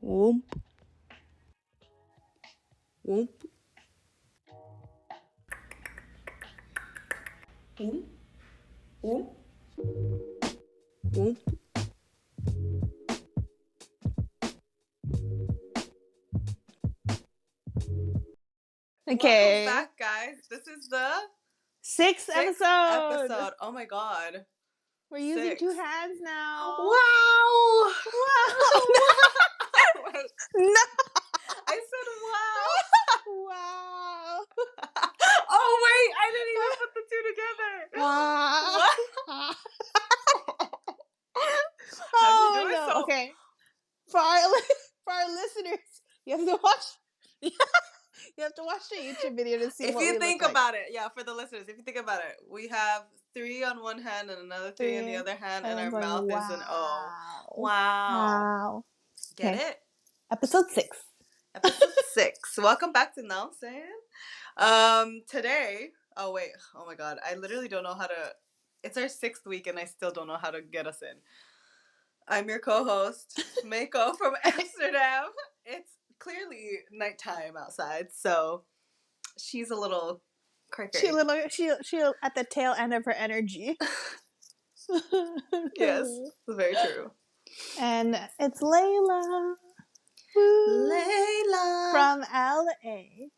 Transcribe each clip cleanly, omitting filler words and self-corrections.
Whoop. Whoop. Whoop. Whoop. Whoop. Okay. Welcome back, guys. This is the Sixth episode. Oh my god. We're using 6. 2 hands now. Wow. Wow. No. I said wow. Wow. Oh wait, I didn't even put the 2 together. Wow. What? Oh, How'd you do it? no. So Okay. For our listeners, you have to watch. You have to watch the YouTube video to see if what you we think look like. about it, yeah, for the listeners, if you think about it, we have 3 on one hand and another 3 in the other hand, and our going, mouth wow. is an O. Wow. Wow. Get Okay. it? Episode 6. Episode 6. Welcome back to Nelson. Today, oh my god, I literally don't know how to, it's our 6th week and I still don't know how to get us in. I'm your co-host, Mako from Amsterdam. It's clearly nighttime outside, so she's a little cray-cray. She at the tail end of her energy. Yes, very true. And it's Layla. Woo. Layla. From LA.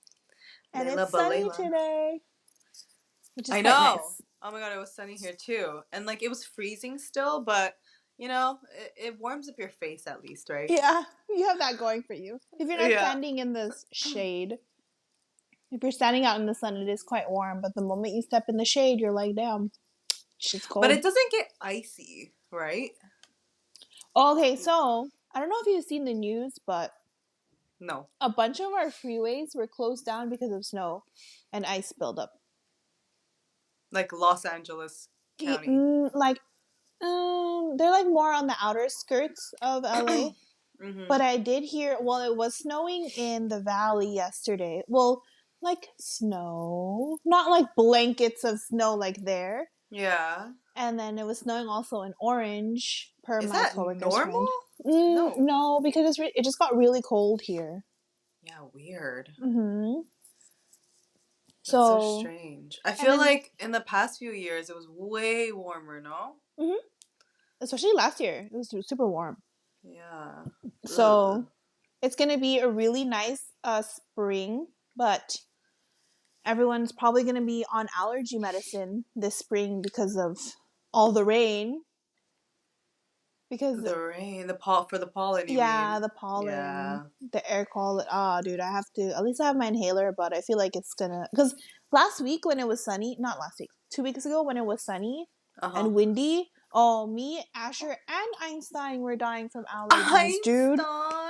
And Layla it's sunny Balayla. today. Which is I quite know. nice. Oh my god, it was sunny here too. And like it was freezing still, but you know, it warms up your face at least, right? Yeah, you have that going for you. If you're not Yeah. standing in the shade, if you're standing out in the sun, it is quite warm. But the moment you step in the shade, you're like, damn, shit's cold. But it doesn't get icy, right? Okay, so I don't know if you've seen the news, but No. a bunch of our freeways were closed down because of snow and ice buildup. Like Los Angeles County. They're like more on the outer skirts of LA. Mm-hmm. But I did hear, well, it was snowing in the valley yesterday. Well, like snow, not like blankets of snow like there. Yeah. And then it was snowing also in Orange, per Is my that coworker's normal? friend. No, because it just got really cold here. Yeah, weird. Mm-hmm. That's so strange. I feel like in the past few years it was way warmer, no? Mm-hmm. Especially last year. It was super warm. Yeah. So it's going to be a really nice spring, but everyone's probably going to be on allergy medicine this spring because of all the rain. Because the rain, for the pollen, you mean? The pollen, the air quality. Oh, dude, I have to, at least I have my inhaler, but I feel like it's gonna, because last week when it was sunny, not last week, 2 weeks ago when it was sunny and windy, me, Asher, and Einstein were dying from allergies, dude.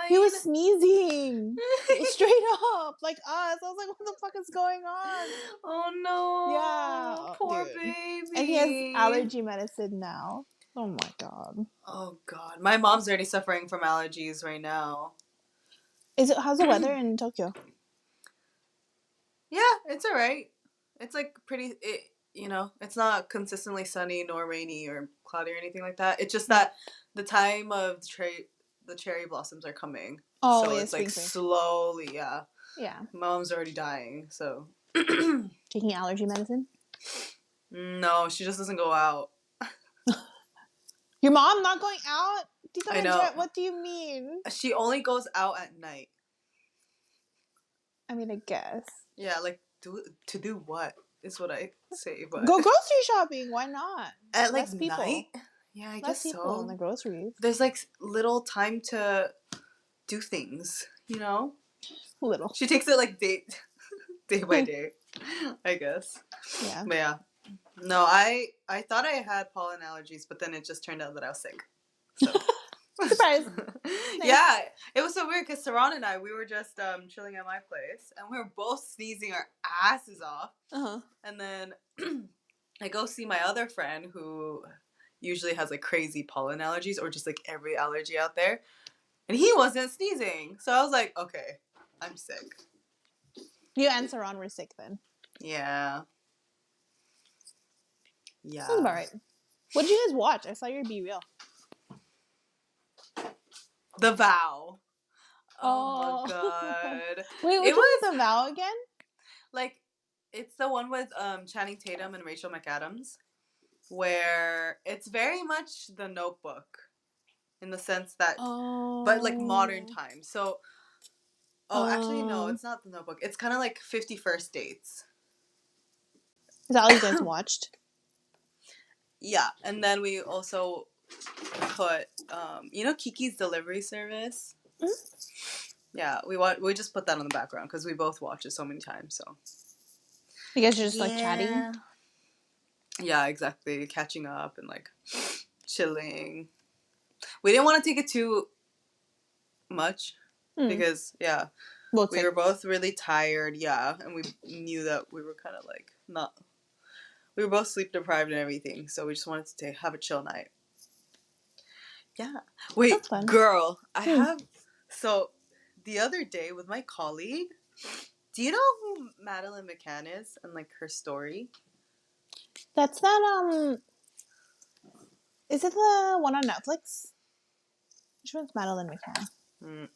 He was sneezing. Straight up. Like us. I was like, what the fuck is going on? Oh no. Yeah. Poor dude. baby. And he has allergy medicine now. Oh my god. Oh god. My mom's already suffering from allergies right now. How's the weather in Tokyo? Yeah, it's alright. It's like pretty, it's not consistently sunny nor rainy or cloudy or anything like that. It's just that the time of the cherry blossoms are coming. Oh, so yeah, it's like spring. slowly, yeah. Yeah. Mom's already dying, so. Taking allergy medicine? No, she just doesn't go out. Your mom not going out? I know. What do you mean? She only goes out at night. I mean, I guess. Yeah, like to do what is what I say. But go grocery shopping. Why not? At like less people. night. Yeah, I guess people so. in the groceries. There's like little time to do things, you know. Little. She takes it like day by day, I guess. Yeah. But yeah. No, I thought I had pollen allergies, but then it just turned out that I was sick. So. Surprise. Yeah, it was so weird because Saran and I, we were just chilling at my place, and we were both sneezing our asses off. Uh-huh. And then I go see my other friend who usually has like crazy pollen allergies or just like every allergy out there, and he wasn't sneezing. So I was like, okay, I'm sick. You and Saran were sick then. Yeah. Yeah. Sounds about right. What did you guys watch? I saw your Be Real. The Vow. Oh my god. Wait, which It one is was The Vow again? like it's the one with Channing Tatum and Rachel McAdams, where it's very much The Notebook in the sense that, but like modern times. So, actually, no, it's not The Notebook. It's kind of like 51st Dates. Is that all you guys watched? Yeah, and then we also put, Kiki's Delivery Service. Mm-hmm. Yeah, we just put that on the background because we both watch it so many times. So you guys are just like chatting. Yeah, exactly. Catching up and like chilling. We didn't want to take it too much because we were both really tired. Yeah, and we knew that we were kind of like not. We were both sleep deprived and everything, so we just wanted to have a chill night. Yeah. Wait, girl, I have. So, the other day with my colleague, do you know who Madeline McCann is and like her story? That's that. Is it the one on Netflix? Which one's Madeline McCann?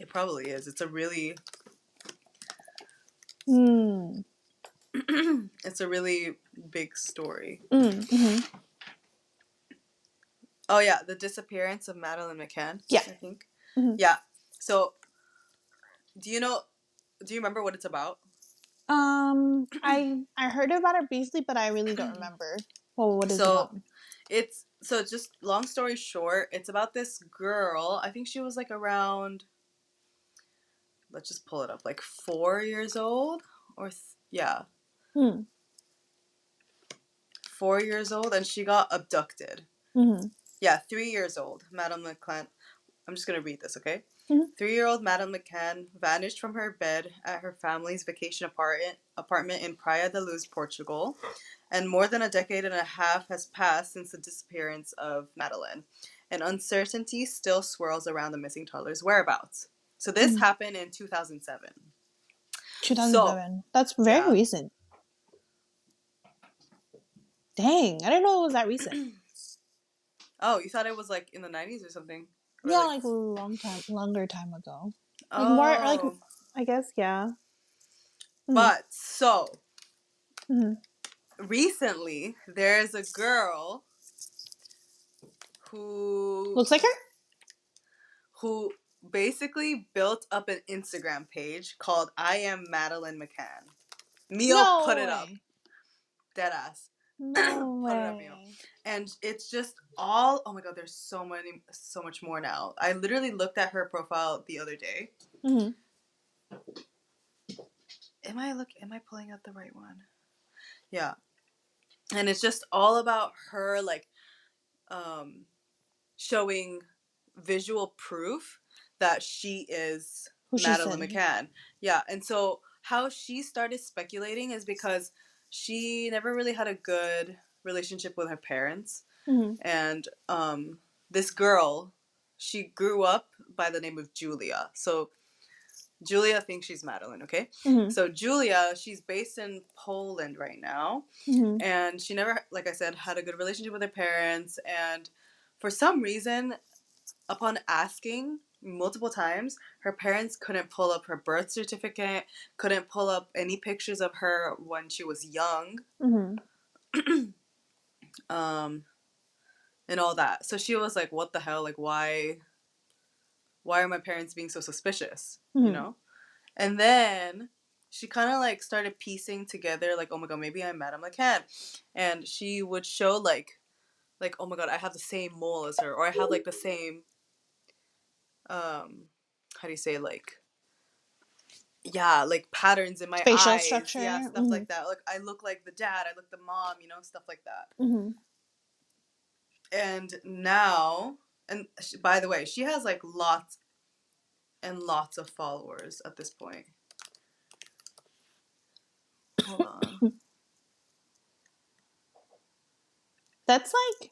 It probably is. It's a really. It's a really big story. Mm-hmm. Oh yeah, the disappearance of Madeline McCann. Yeah, I think. Mm-hmm. Yeah. So, do you remember what it's about? I heard about it briefly, but I really don't remember. Well, what is it about? It's just long story short, it's about this girl. I think she was like around. Let's just pull it up. Like 4 years old, or 4 years old, and she got abducted. Mm-hmm. Yeah, 3 years old. Madame McCann. I'm just gonna read this, okay? Mm-hmm. 3-year-old Madame McCann vanished from her bed at her family's vacation apartment in Praia da Luz, Portugal, and more than a decade and a half has passed since the disappearance of Madeleine, and uncertainty still swirls around the missing toddler's whereabouts. So this happened in 2007. 2007. So, that's very recent. Dang, I didn't know it was that recent. Oh, you thought it was like in the 90s or something? Or yeah, like a longer time ago. Like more, like I guess, yeah. But so recently, there's a girl who looks like her, who basically built up an Instagram page called "I Am Madeline McCann." Mio put it up, deadass. No way. Put it up, Mio. And it's just all. Oh my god, there's so much more now. I literally looked at her profile the other day. Mm-hmm. Am I pulling out the right one? Yeah. And it's just all about her like showing visual proof that she is Madeline McCann. Yeah. And so how she started speculating is because she never really had a good relationship with her parents. Mm-hmm. And this girl, she grew up by the name of Julia. So Julia thinks she's Madeline, okay? Mm-hmm. So Julia, she's based in Poland right now. Mm-hmm. And she never, like I said, had a good relationship with her parents. And for some reason, upon asking multiple times, her parents couldn't pull up her birth certificate, couldn't pull up any pictures of her when she was young. Mm-hmm. And all that. So she was like, what the hell? Like, why are my parents being so suspicious? Mm-hmm. You know? And then she kind of like started piecing together, like, oh my god, maybe I'm Madame McCann. And she would show like, oh my god, I have the same mole as her, or I have like the same, how do you say, like, yeah, like patterns in my facial eyes, structure, yeah, stuff like that. Like I look like the dad, I look the mom, stuff like that. Mm-hmm. And now, and by the way, she has like lots and lots of followers at this point. Hold on. That's like,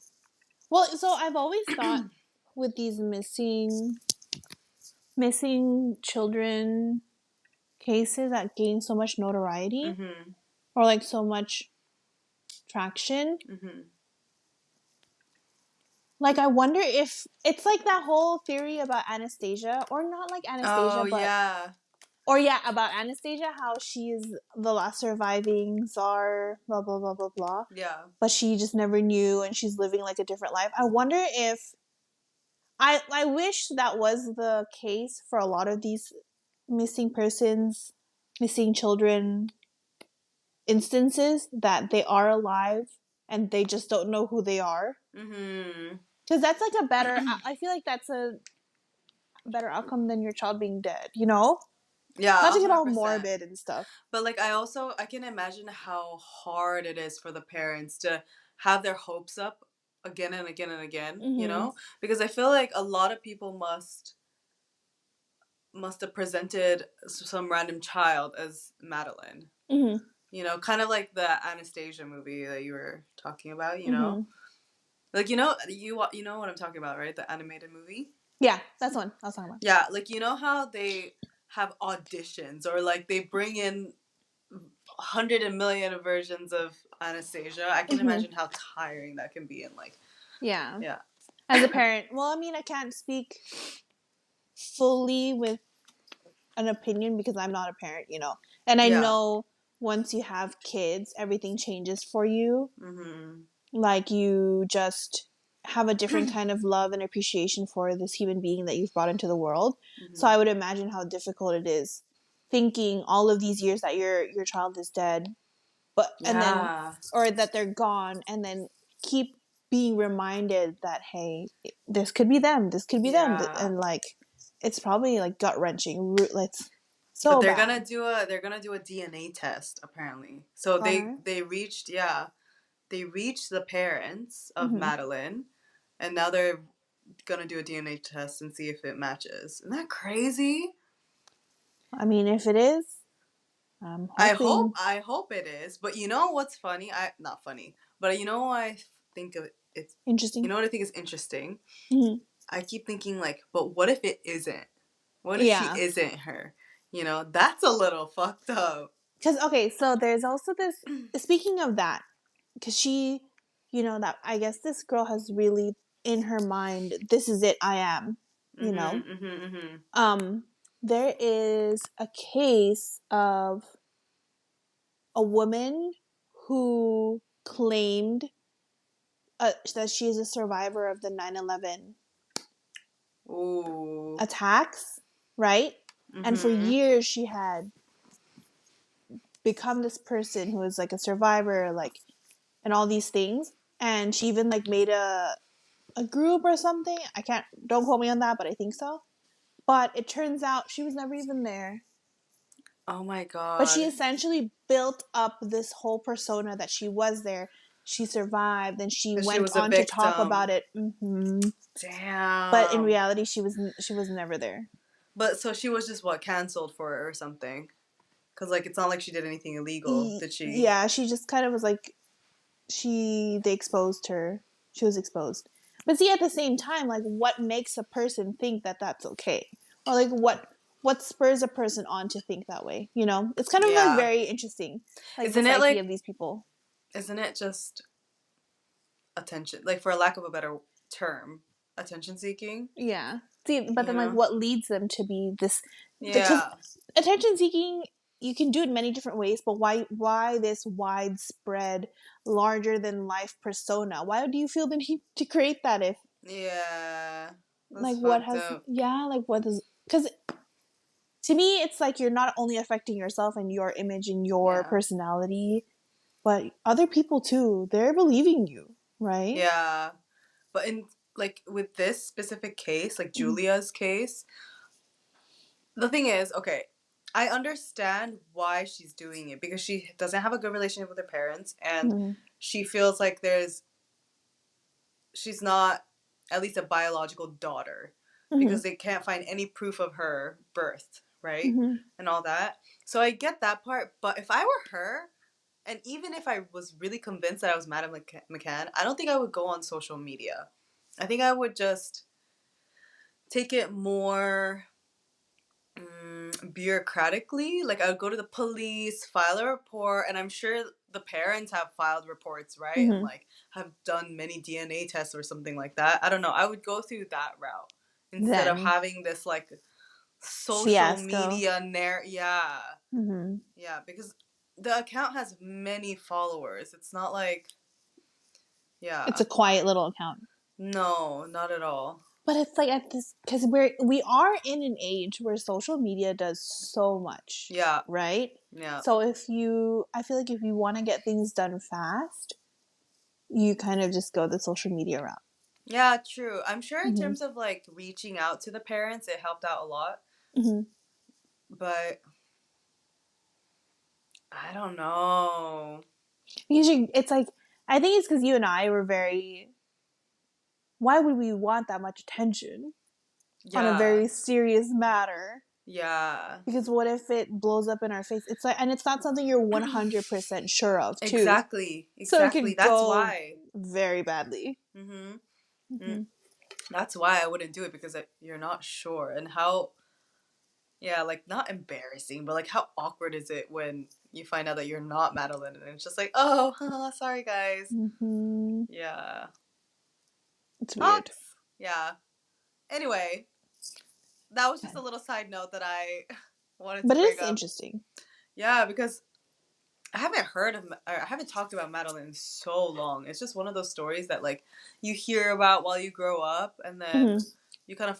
well, so I've always thought with these missing children cases that gain so much notoriety, mm-hmm. or like so much traction, mm-hmm. Like, I wonder if it's like that whole theory about Anastasia, or not like Anastasia, Oh but yeah. or yeah, about Anastasia, how she is the last surviving czar, blah blah blah blah blah. Yeah. But she just never knew, and she's living like a different life. I wonder if I wish that was the case for a lot of these missing persons, missing children instances, that they are alive and they just don't know who they are. Mm-hmm. Because that's like a better. I feel like that's a better outcome than your child being dead. You know, Yeah, not to get all 100%. morbid and stuff. But like I can imagine how hard it is for the parents to have their hopes up again and again and again, you Mm-hmm. know? Because I feel like a lot of people must have presented some random child as Madeline. Mm-hmm. You know, kind of like the Anastasia movie that you were talking about, you know? Mm-hmm. Like you know what I'm talking about, right? The animated movie? Yeah, that's one I was talking about. Yeah, like you know how they have auditions or like they bring in 100 million versions of Anastasia. I can Mm-hmm. imagine how tiring that can be. And like, Yeah. yeah, As a parent, well, I mean, I can't speak fully with an opinion because I'm not a parent, you know. And I yeah, know once you have kids, everything changes for you. mm-hmm. Like, you just have a different kind of love and appreciation for this human being that you've brought into the world. So Mm-hmm. I would imagine how difficult it is thinking all of these years that your child is dead, but and then, Yeah, or that they're gone, and then keep being reminded that, hey, this could be them, this could be them, yeah. and like, it's probably like gut wrenching, like, But so bad. they're gonna do a DNA test apparently. So Alright. they reached the parents of Mm-hmm. Madeline, and now they're gonna do a DNA test and see if it matches. Isn't that crazy? I mean, if it is, I'm hoping. I hope it is. But you know what's funny? I not funny, but you know what I think of it's you Interesting. know what I think is interesting? Mm-hmm. I keep thinking like, but what if it isn't? What if she Yeah. isn't her? You know, that's a little fucked up. Because, okay, so there's also this, speaking of that, because she, you know, that I guess this girl has really in her mind, this is it, I am, you know. Mhm, mhm, mhm. Um, there is a case of a woman who claimed that she is a survivor of the 9/11 Ooh. attacks, right? And for Mhm. years she had become this person who is like a survivor, like, and all these things. And she even like made a group or something. I can't, don't quote me on that, but I think so. But it turns out she was never even there. Oh my But she god. essentially built up this whole persona that she was there. She survived, and she Cuz she went was a on to talk about victim. it. Mm-hmm. But in Damn. reality, she was never there. But so she was just what canceled for it or something. Cuz like it's not like she did anything illegal, did she? Yeah, she just kind of was like, they exposed her. She was exposed. But see, at the same time, like, what makes a person think that that's okay, or like what spurs a person on to think that way? You know, it's kind of like Yeah. very interesting, like the Isn't it psyche like of these people. isn't it just attention, like for a lack of a better term, attention seeking? Yeah. See, but You then like, know? what leads them to be this? Because Yeah. attention seeking, you can do it many different ways, but why this widespread, larger than life persona? Why do you feel the need to create that? If Yeah. That's like, what fucked has, up. yeah, like, what is, because to me it's like you're not only affecting yourself and your image and your Yeah. personality, but other people too. They're believing you, right? Yeah. But in like with this specific case, like Mm-hmm. Julia's case, the thing is, okay, I understand why she's doing it because she doesn't have a good relationship with her parents and Mm-hmm. she feels like she's not at least a biological daughter Mm-hmm. because they can't find any proof of her birth, right? Mm-hmm. And all that. So I get that part, but if I were her, and even if I was really convinced that I was Madame McCann, I don't think I would go on social media. I think I would just take it more. bureaucratically. Like, I would go to the police, file a report, and I'm sure the parents have filed reports, right? And like have done many DNA tests or something like that. I don't know. I would go through that route instead of having this like social media yeah. Yeah, because the account has many followers. It's not like, yeah. It's a quiet little account. No, not at all. But it's like at this, because we are in an age where social media does so much. Yeah. Right? Yeah. So I feel like if you want to get things done fast, you kind of just go the social media route. Yeah, true. I'm sure in terms of like reaching out to the parents, it helped out a lot. But I don't know. Usually, it's like, I think it's because you and I were very. Why would we want that much attention on a very serious matter? Yeah. Because what if it blows up in our face? It's like, and it's not something you're 100% sure of, too. Exactly. So it could That's go why. very badly. That's why I wouldn't do it, because you're not sure. And how, yeah, like, not embarrassing, but like, how awkward is it when you find out that you're not Madeline and it's just like, oh, sorry guys. Yeah. It's weird. Yeah. Anyway, that was just a little side note that I wanted to bring up. But it is interesting. Yeah, because I haven't talked about Madeline in so long. It's just one of those stories that like you hear about while you grow up, and then you kind of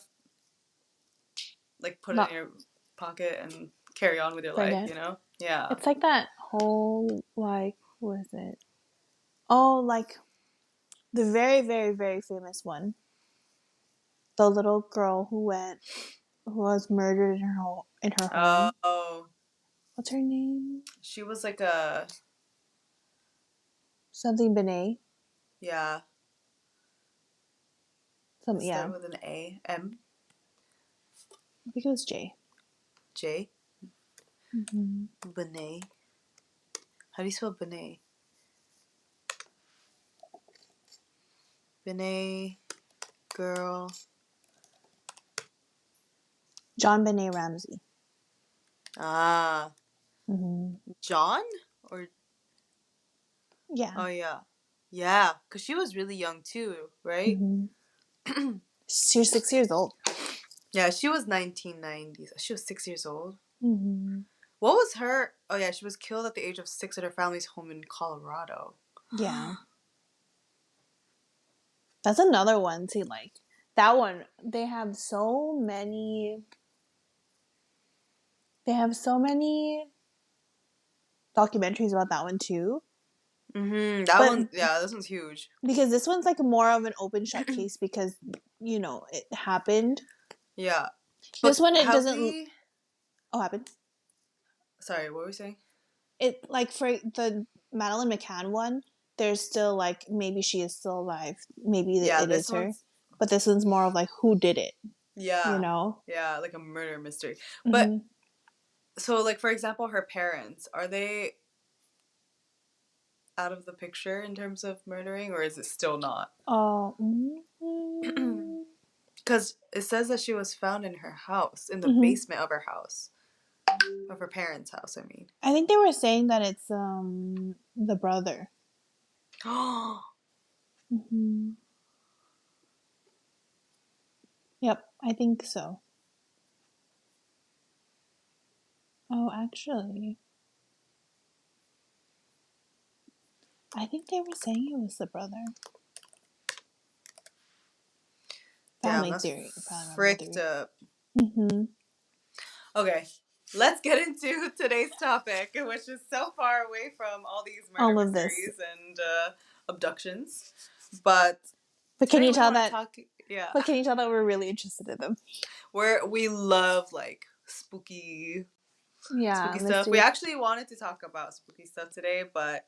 like put it in your pocket and carry on with your life, you know? Yeah. It's like that whole, like, what is it? Oh, like the very, very, very famous one. The little girl who was murdered in her home. Oh. What's her name? She was like a something Benet. Yeah. Something, yeah. Start with an A. M. I think it was J. J. Benet. How do you spell Benet? Benet girl. John Benet Ramsey. Ah. John? Or yeah. Oh yeah. Yeah, because she was really young too, right? She was 6 years old. Yeah, she was 1990s. She was 6 years old. What was her? Oh yeah, she was killed at the age of 6 at her family's home in Colorado. Yeah. That's another one too. Like that one, they have so many. They have so many documentaries about that one too. This one's huge. Because this one's like more of an open shut case because, you know, it happened. Yeah. This one, it doesn't. Oh, happened? Sorry, what were we saying? It, like, for the Madeleine McCann one, there's still, like, maybe she is still alive. Maybe it is her. But this one's more of, like, who did it? Yeah. You know? Yeah, like a murder mystery. But, so, like, for example, her parents, are they out of the picture in terms of murdering, or is it still not? Oh. Because it says that she was found in her house, in the basement of her house. Of her parents' house, I mean. I think they were saying that it's the brother. Yep, I think so. Oh, actually, I think they were saying it was the brother. Family theory. Fricked up. Okay, let's get into today's topic, which is so far away from all these murder mysteries and abductions. But can you tell that? But can you tell that we're really interested in them? We love like spooky stuff. We actually wanted to talk about spooky stuff today, but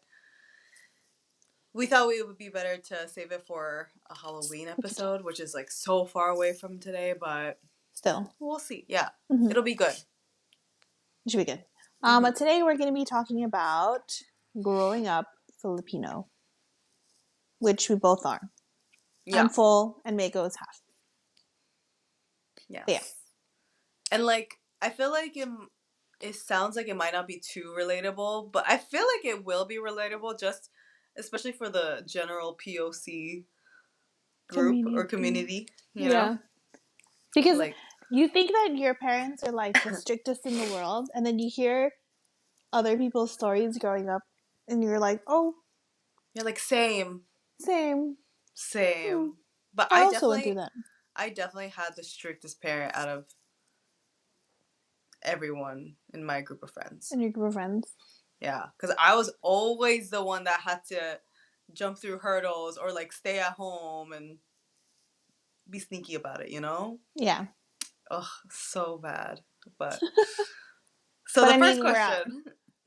we thought it would be better to save it for a Halloween episode, which is like so far away from today, but still, we'll see. Yeah, it'll be good. It should be good. But today we're going to be talking about growing up Filipino, which we both are. Yeah. I'm full, and Mako is half. Yeah. And like, I feel like it sounds like it might not be too relatable, but I feel like it will be relatable, just especially for the general POC group or community, you know? Yeah. Because Like, you think that your parents are like the strictest in the world, and then you hear other people's stories growing up, and you're like, oh, you're like, same, same. same. But I also went through that. I definitely had the strictest parent out of everyone in my group of friends. And your group of friends. Yeah, because I was always the one that had to jump through hurdles or like stay at home and be sneaky about it, you know? Yeah. Ugh, so bad. But so But the I first mean, question,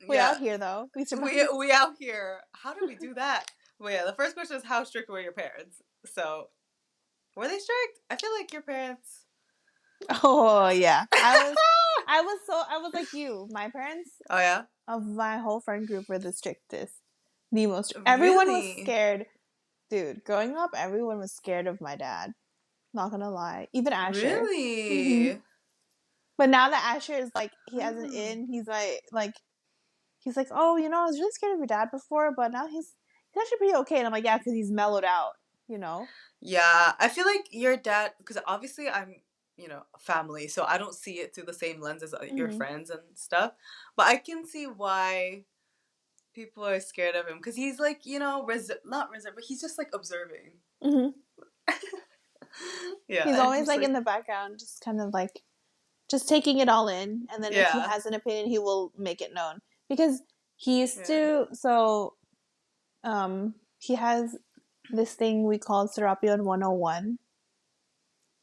we're yeah, out here though. We survived. we out here. How did we do that? Well, yeah, the first question is how strict were your parents? So were they strict? I feel like your parents. Oh yeah. I was like you. My parents Oh yeah, of my whole friend group were the strictest. The most everyone was really, scared. Dude, growing up everyone was scared of my dad. Not gonna lie. Even Asher. Mm-hmm. really. But now that Asher is like he has an Hmm. in, he's like, oh, you know, I was really scared of your dad before, but now he's actually pretty okay. And I'm like, yeah, because he's mellowed out, you know. Yeah, I feel like your dad, because obviously I'm, family, so I don't see it through the same lens as your Mm-hmm. friends and stuff. But I can see why people are scared of him because he's like, not reserved, but he's just like observing. Mm-hmm. Yeah, He's and always just like in like, the background, just kind of like just taking it all in, and then if he yeah, has an opinion, he will make it known because he used yeah. to. So, he has this thing we call Serapion 101.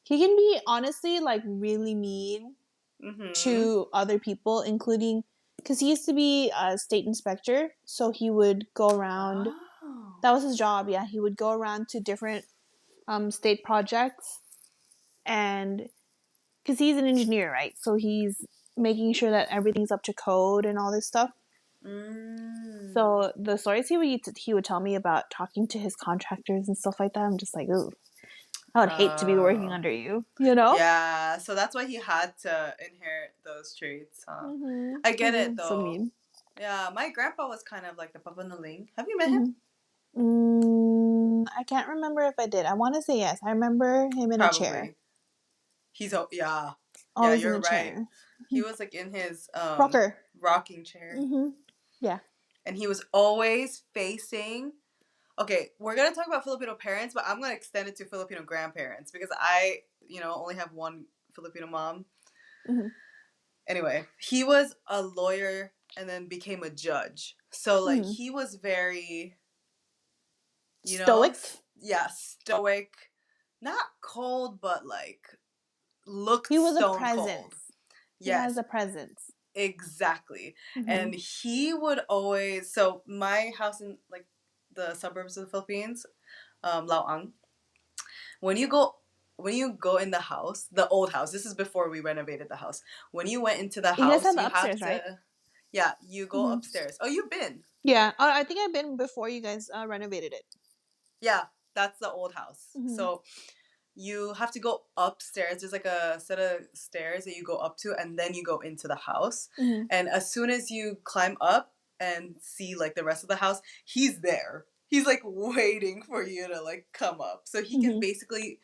He can be honestly like really mean Mm-hmm. to other people, including because he used to be a state inspector, so he would go around. Oh. That was his job. Yeah, he would go around to different state projects, and because he's an engineer, right? So he's making sure that everything's up to code and all this stuff. Mm. So the stories he would tell me about talking to his contractors and stuff like that, I'm just like, ooh, I would hate to be working Oh. under you, you know? Yeah, so that's why he had to inherit those traits, huh? Mm-hmm. I get it So though. mean. Yeah, my grandpa was kind of like the Papa Naling. Have you met him? Mm-hmm. I can't remember if I did. I want to say yes. I remember him in a chair, Probably. Yeah. Yeah, always in you're a right. chair. He was like in his Rocker. rocking chair. Mm-hmm. Yeah. And he was always facing. Okay, we're gonna talk about Filipino parents, but I'm gonna extend it to Filipino grandparents because I, only have one Filipino mom. Mm-hmm. Anyway, he was a lawyer and then became a judge. So like Mm-hmm. he was very, Stoic. yeah, stoic, not cold, but like looked He was a stone cold. presence. He has Yes, a presence. exactly. Mm-hmm. And he would always, so my house in like the suburbs of the Philippines, Laoang, when you go in the house, the old house, this is before we renovated the house. When you went into the You guys house, have the you have upstairs, right? to, yeah, you go Mm-hmm. upstairs. Oh, you've been. Yeah. I think I've been before you guys renovated it. Yeah, that's the old house. Mm-hmm. So you have to go upstairs. There's like a set of stairs that you go up to, and then you go into the house. Mm-hmm. And as soon as you climb up and see like the rest of the house, he's there. He's like waiting for you to like come up. So he can Mm-hmm. basically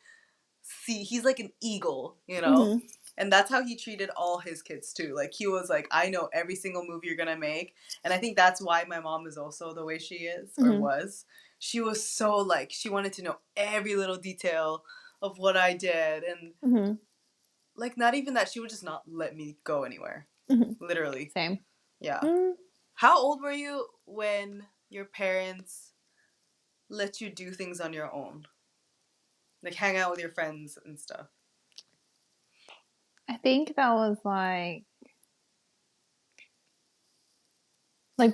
see, he's like an eagle, Mm-hmm. And that's how he treated all his kids too. Like he was like, I know every single move you're gonna make. And I think that's why my mom is also the way she is or Mm-hmm. was. She was so like, she wanted to know every little detail of what I did, and Mm-hmm. like not even that, she would just not let me go anywhere. Mm-hmm. Literally. Same. Yeah. Mm. How old were you when your parents let you do things on your own? Like hang out with your friends and stuff. I think that was like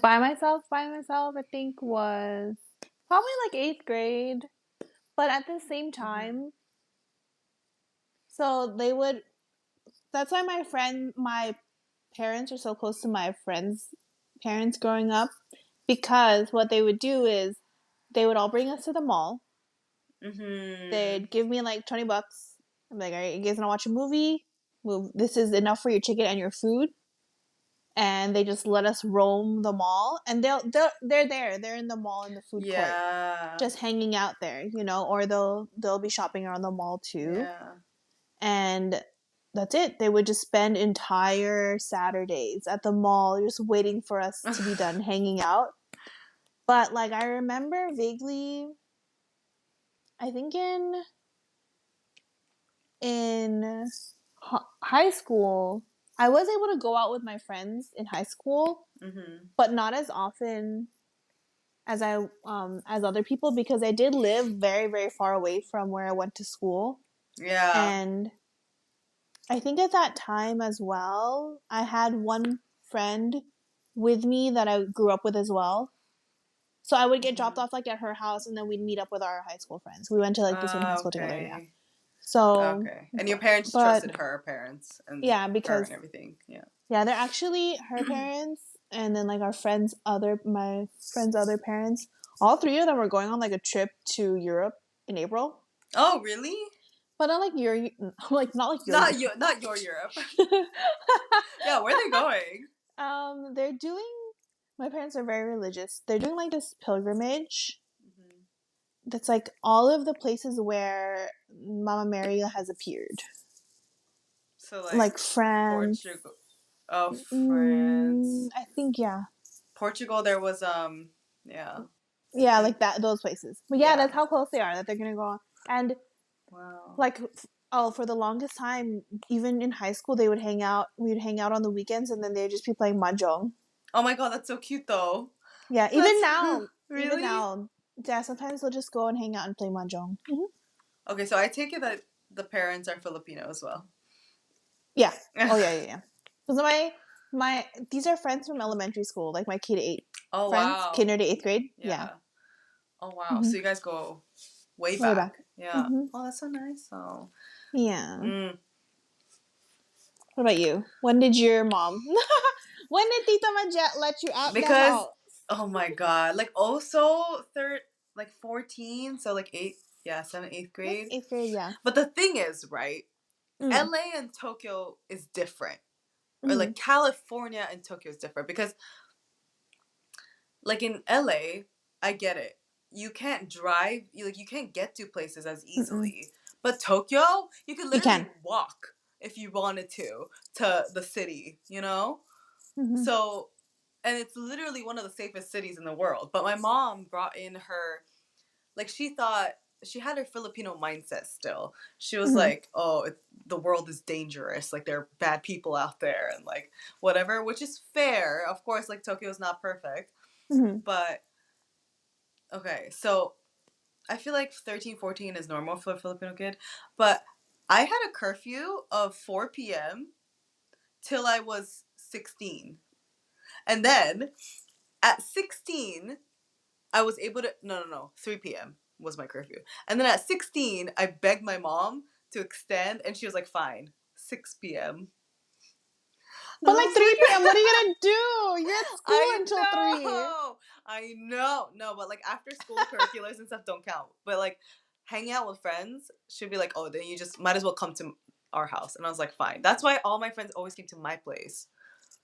by myself. By myself, I think was probably like eighth grade. But at the same Mm-hmm. time, so they would. That's why my parents are so close to my friends' parents growing up, because what they would do is they would all bring us to the mall. Mm-hmm. They'd give me like $20. I'm like, all right, you guys wanna watch a movie? This is enough for your ticket and your food. And they just let us roam the mall, and they're there. They're in the mall in the food court, just hanging out there, or they'll be shopping around the mall too. Yeah. And that's it. They would just spend entire Saturdays at the mall, just waiting for us to be done hanging out. But like I remember vaguely, I think in high school, I was able to go out with my friends in high school, but not as often as as other people, because I did live very, very far away from where I went to school. Yeah. And I think at that time as well, I had one friend with me that I grew up with as well. So I would get dropped off like at her house, and then we'd meet up with our high school friends. We went to like the same high school together. Yeah. So okay, and your parents trusted her parents and because her and everything. Yeah, they're actually her parents, and then like my friend's other parents. All three of them were going on like a trip to Europe in April. Oh, really? But not like your not your Europe. Yeah, where are they going? They're doing. My parents are very religious. They're doing like this pilgrimage. That's like all of the places where Mama Mary has appeared. So like France. Portugal. Oh, France. I think Portugal. There was yeah. Yeah, like that. Those places. But yeah, that's how close they are. That they're gonna go on. And like for the longest time, even in high school, they would hang out. We'd hang out on the weekends, and then they'd just be playing mahjong. Oh my god, that's so cute though. Yeah, even now. Really? Even now. Yeah, sometimes they'll just go and hang out and play mahjong. Okay, so I take it that the parents are Filipino as well. Yeah. Oh yeah. Because these are friends from elementary school, like my K to 8 friends, wow. kinder to 8th grade. Yeah. Oh wow, so you guys go way back. Yeah. Oh, that's so nice. Oh. Yeah. What about you? When did your mom? When did Tita Majet let you out the house? Oh my god, like also 14, so like 7th, 8th grade. 8th grade, yeah. But the thing is, right? LA and Tokyo is different. Or like California and Tokyo is different, because like in LA, I get it. You can't drive, you can't get to places as easily. But Tokyo, you could literally walk if you wanted to the city, So, and it's literally one of the safest cities in the world. But my mom brought in her, like, she had her Filipino mindset still. She was like, oh, the world is dangerous. Like, there are bad people out there and, like, whatever, which is fair. Of course, like, Tokyo is not perfect. But, okay, so I feel like 13, 14 is normal for a Filipino kid. But I had a curfew of 4 p.m. till I was 16. And then at 16, I was able to... No. 3 p.m. was my curfew. And then at 16, I begged my mom to extend, and she was like, fine, 6 p.m. But like 3 p.m., what are you going to do? You're at school until 3. I know. No, but like after school curriculars and stuff don't count. But like hanging out with friends, she'd be like, oh, then you just might as well come to our house. And I was like, fine. That's why all my friends always came to my place.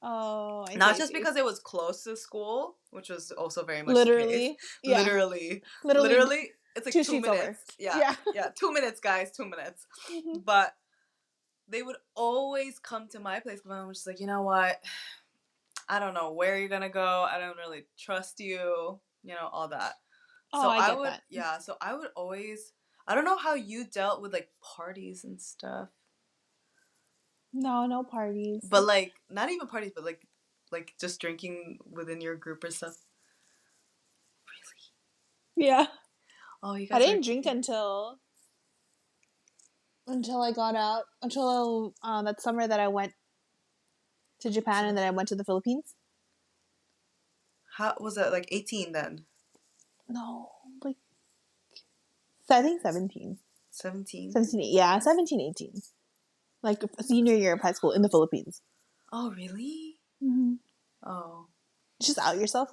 Oh, Not just because it was close to school, which was also very much literally. The case. Yeah. Literally, it's like 2 minutes. Over. Yeah. 2 minutes, guys. 2 minutes. But they would always come to my place. But I was just like, you know what? I don't know where you're gonna go. I don't really trust you. All that. So I get that. Yeah. So I would always. I don't know how you dealt with like parties and stuff. No parties. But like, not even parties, but like just drinking within your group or stuff. Really? Yeah. Oh, you guys. I didn't drink until I got out. Until that summer that I went to Japan, and then I went to the Philippines. How was that? Like 18 then? No, like I think 17. 17? 17, yeah, 17, 18. Like senior year of high school in the Philippines. Oh, really? Oh. Just out yourself.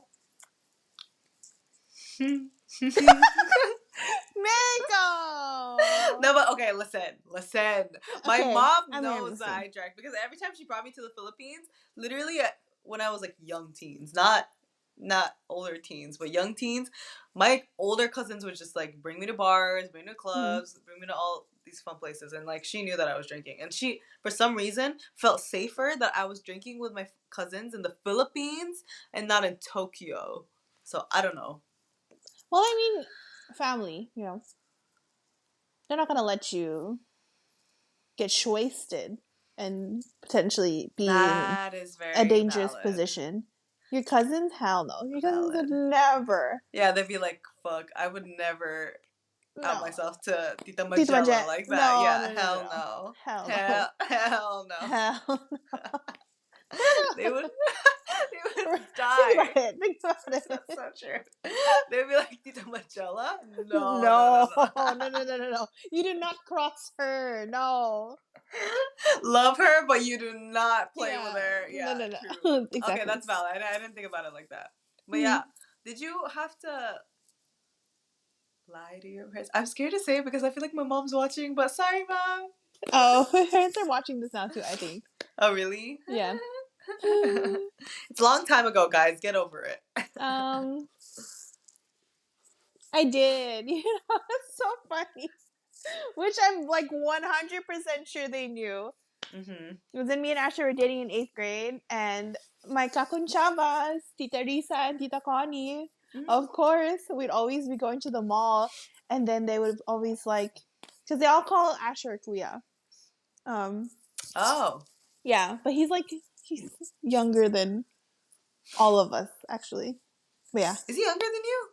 Maybe. Mango. No, but okay, listen. My Okay, mom I'm knows that listening. I drank because every time she brought me to the Philippines, literally when I was like young teens, not older teens, but young teens, my older cousins would just like bring me to bars, bring me to clubs, bring me to all these fun places, and like she knew that I was drinking, and she for some reason felt safer that I was drinking with my cousins in the Philippines and not in Tokyo. So I don't know. Well, I mean, family, you know, they're not gonna let you get wasted and potentially be in That is a very dangerous valid. position. Your cousins, hell no. Your cousins would Valid. never. Yeah, they'd be like, fuck, I would never out No. myself to Tita Tito Magella Majet. like that. No, Yeah, no, no, no, hell no. no. Hell no. Hell no. Hell They would they would Think about die. it. Think about That's it. so true. They'd be like, Tita Magella? No, no, no, No, no. no, no, no, no, no. You do not cross her. No. Love her, but you do not play with Yeah. her. No, Yeah, no, true. no. Okay, Exactly. that's valid. I didn't think about it like that. But Mhm. yeah, did you have to lie to your parents? I'm scared to say it because I feel like my mom's watching, but sorry, mom. Oh, my parents are watching this now too, I think. Oh, really? Yeah. It's a long time ago, guys. Get over it. I did. You know, it's so funny. Which I'm like 100% sure they knew. Mm-hmm. It was then me and Asher were dating in 8th grade, and my kakunchavas, Tita Risa and Tita Connie, of course, we'd always be going to the mall, and then they would always like, because they all call Asher Kuya. Oh. Yeah, but he's younger than all of us, actually. But yeah, Is he younger than you?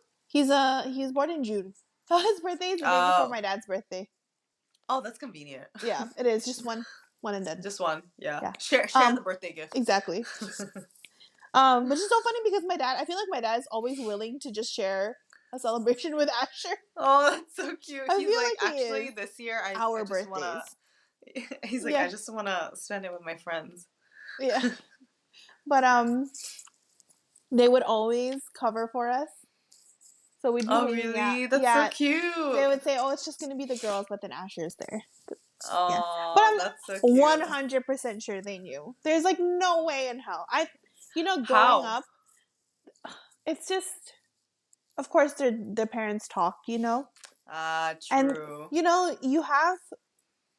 he's born in June. So his birthday is the day before my dad's birthday. Oh, that's convenient. Yeah, it is just one and done. Just one. Yeah. Yeah. Share the birthday gift. Exactly. Which is so funny because my dad, I feel like my dad is always willing to just share a celebration with Asher. Oh, that's so cute. I He's feel like, like he actually, is this year I our just wanna. birthdays. He's like, I Yeah. just wanna spend it with my friends. Yeah. But they would always cover for us. So we'd be Oh, hanging out. really? That's so Yeah. cute. They would say, "Oh, it's just gonna be the girls," but then Asher's there. Yeah. But Oh, I'm that's so cute. 100% sure they knew. There's like no way in hell. Growing How? up, it's just, of course, their parents talk, Ah, and true. you have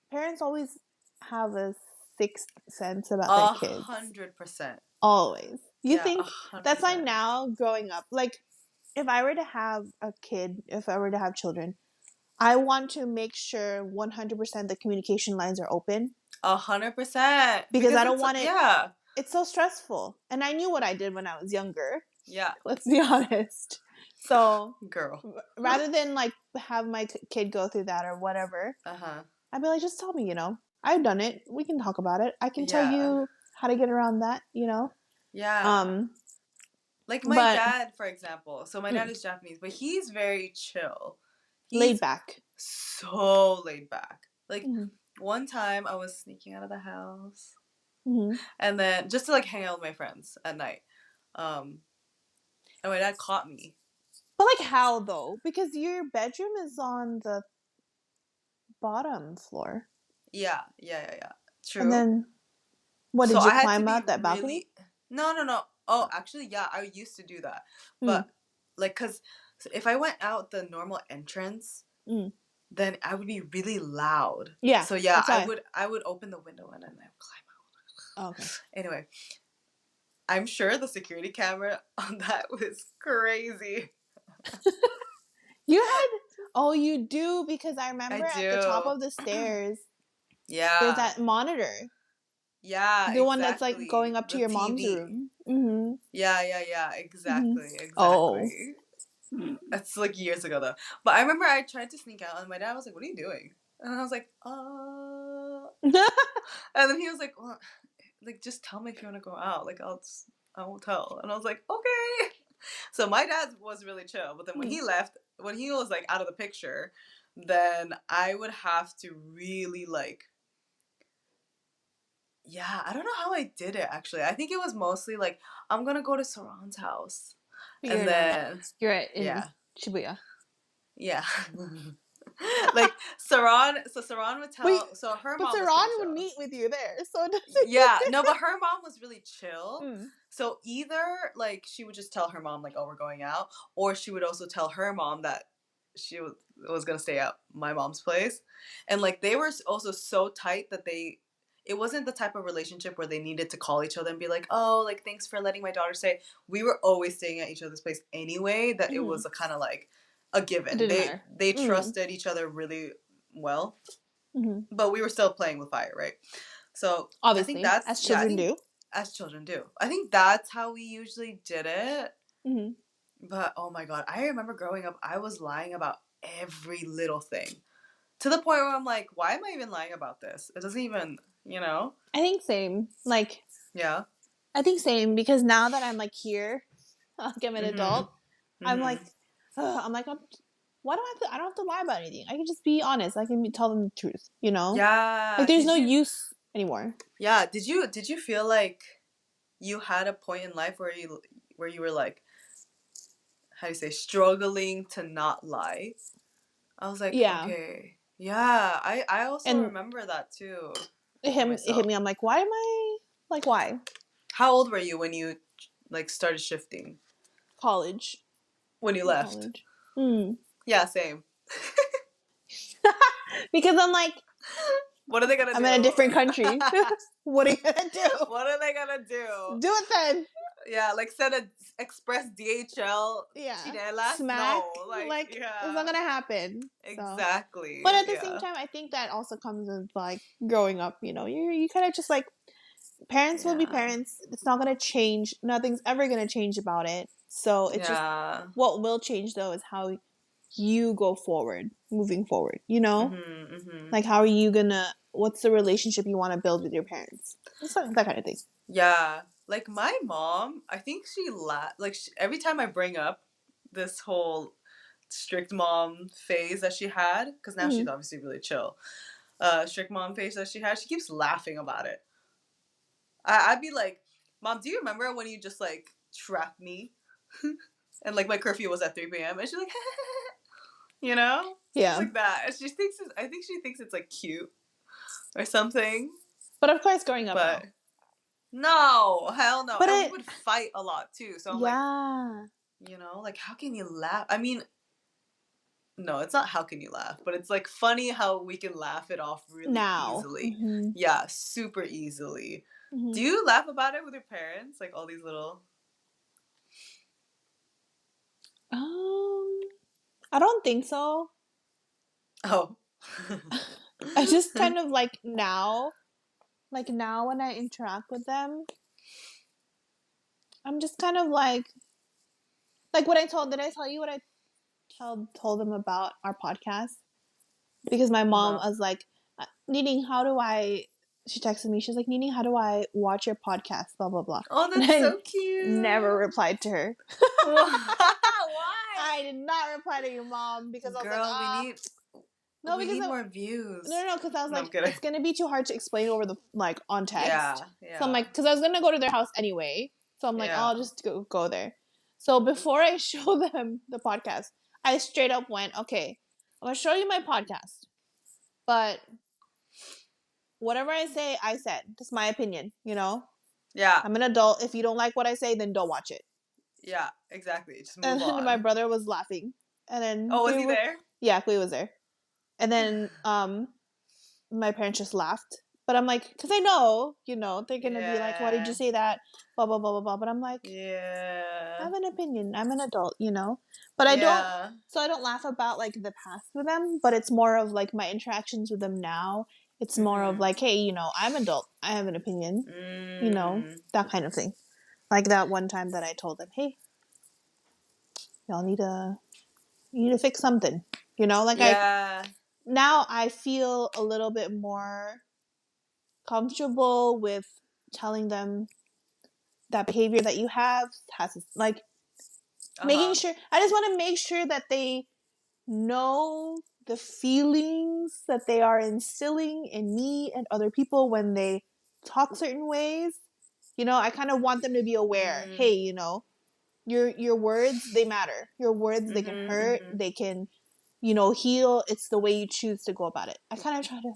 parents always have a sixth sense about their kids. 100%. Always. You Yeah, think that's why 100%. now growing up, like if I were to have a kid, if I were to have children, I want to make sure 100% the communication lines are open 100%. because I don't it's want it. yeah. It's so stressful, and I knew what I did when I was younger. Yeah. Let's be honest. So Girl. rather than like have my kid go through that or whatever, Uh-huh. I'd be like, just tell me, I've done it. We can talk about it. I can tell Yeah. you how to get around that, Yeah. Like my But dad, for example. So my dad is Japanese, but he's very chill. laid He's back. so laid back. Like Mhm. one time I was sneaking out of the house Mhm. and then just to like hang out with my friends at night. And my dad caught me. But like how though? Because your bedroom is on the bottom floor. Yeah. True. And then what So did you I had to climb be out that balcony? really. No. Oh, actually, yeah, I used to do that, Mm. but like, cause if I went out the normal entrance, Mm. then I would be really loud. Yeah. So yeah, that's I why. would open the window and then I would climb out. Oh, okay. Anyway, I'm sure the security camera on that was crazy. You had you do because I remember I at the top do. of the stairs there's Yeah. that monitor. Yeah. The one that's like Exactly. going up to The your mom's TV. room. Mm-hmm. Yeah. Mm-hmm. Exactly. Oh. That's like years ago though. But I remember I tried to sneak out and my dad was like, "What are you doing?" And I was like, And then he was like, "Well, like just tell me if you want to go out. Like I won't tell." And I was like, "Okay." So my dad was really chill, but then when he left, when he was like out of the picture, then I would have to really like yeah, I don't know how I did it actually. I think it was mostly like I'm going to go to Saran's house. And then You're in yeah. Shibuya. Yeah. Like Saran would tell. Wait, So her but mom was Saran pretty would chill. meet with you there, so it Yeah, no, but her mom was really chill. Mm. So either like she would just tell her mom like, "Oh, we're going out," or she would also tell her mom that she was gonna stay at my mom's place, and like they were also so tight that they. It wasn't the type of relationship where they needed to call each other and be like, "Oh, like thanks for letting my daughter stay." We were always staying at each other's place anyway. That it was a kind of like a It given. didn't They matter. they trusted each other really well, Mm-hmm. but we were still playing with fire, right? So I think Obviously, that's as yeah. I children think do. as children do. I think that's how we usually did it. Mm-hmm. But oh my god, I remember growing up, I was lying about every little thing to the point where I'm like, why am I even lying about this? It doesn't even, you know? I think same. Like, Yeah. I think same because now that I'm like here, like I'm an adult, I'm like, Mhm. why do I have to? I don't have to lie about anything. I can just be honest. I can tell them the truth. You know, like Yeah. there's Did no you? use anymore. Yeah. Did you feel like you had a point in life where you were like, how do you say, struggling to not lie? I was like, Yeah, okay. Yeah. I also and remember that too for it hit myself. me. I'm like, why am I like why How old were you when you like started shifting? college? When you In left? college. Mm. Yeah, same. Because I'm like, What are they gonna I'm do? in a different country. What are you gonna do? What are they gonna do? Do it then. Yeah, like send a express DHL Yeah, chinelas? smack. No, like Like it's not yeah, gonna happen. So, exactly. but at the same Yeah, time, I think that also comes with like growing up. You know, you kind of just like parents will be yeah, parents. It's not gonna change. Nothing's ever gonna change about it. So it's just yeah. what will change though is how you go forward, moving forward. You know, Mhm. like how are you gonna? What's the relationship you want to build with your parents? It's like that kind of thing. Yeah, like my mom, I think every time I bring up this whole strict mom phase that she had, because now Mm-hmm. she's obviously really chill. Strict mom phase that she had, she keeps laughing about it. I'd be like, Mom, do you remember when you just like trapped me? And like my curfew was at 3 p.m. And she's like, you know? Things Yeah. like that. And I think she thinks it's like cute or something. But of course, growing up, But no. no, hell no. But And we it, would fight a lot too. So I'm like, yeah. like how can you laugh? I mean, no, it's not how can you laugh, but it's like funny how we can laugh it off really Now. easily. Mm-hmm. Yeah, super easily. Mm-hmm. Do you laugh about it with your parents? Like all these little. Um, I don't think so. Oh. I just kind of like now when I interact with them, I'm just kind of like what I told. Did I tell you what I told them about our podcast? Because my mom No. was like, Needing, how do I? She texted me. She's like, Needing, how do I watch your podcast? Blah blah blah. Oh, And that's I so cute. never replied to her. Why? I did not reply to your mom because I was like, Girl, we need no, we because need more views. no, because I was No, like, I'm kidding. it's gonna be too hard to explain over the like on text. Yeah, So I'm yeah, like, because I was gonna go to their house anyway. So I'm like, oh, yeah. I'll just go there. So before I show them the podcast, I straight up went, okay, I'm gonna show you my podcast, but whatever I say, I said. That's my opinion. You know, Yeah, I'm an adult. If you don't like what I say, then don't watch it. yeah, exactly. Just And move then my on. brother was laughing, and then Oh, was we he were, there? yeah, Kui was there, and then my parents just laughed. But I'm like, because I know, they're gonna be like, why did you Yeah, say that? Blah blah blah blah blah. But I'm like, I yeah, have an opinion. I'm an adult. But I don't. yeah. So I don't laugh about like the past with them. But it's more of like my interactions with them now. It's more of Mhm. like, hey, I'm adult. I have an opinion. Mm. That kind of thing. Like that one time that I told them, hey, y'all need to fix something. Like Yeah. now I feel a little bit more comfortable with telling them that behavior that you have has like Uh making huh. sure. I just want to make sure that they know the feelings that they are instilling in me and other people when they talk certain ways. I kind of want them to be aware. Mm. Hey, your words, they matter. Your words, they can Mhm. hurt. Mhm. They can heal. It's the way you choose to go about it. I kind of try to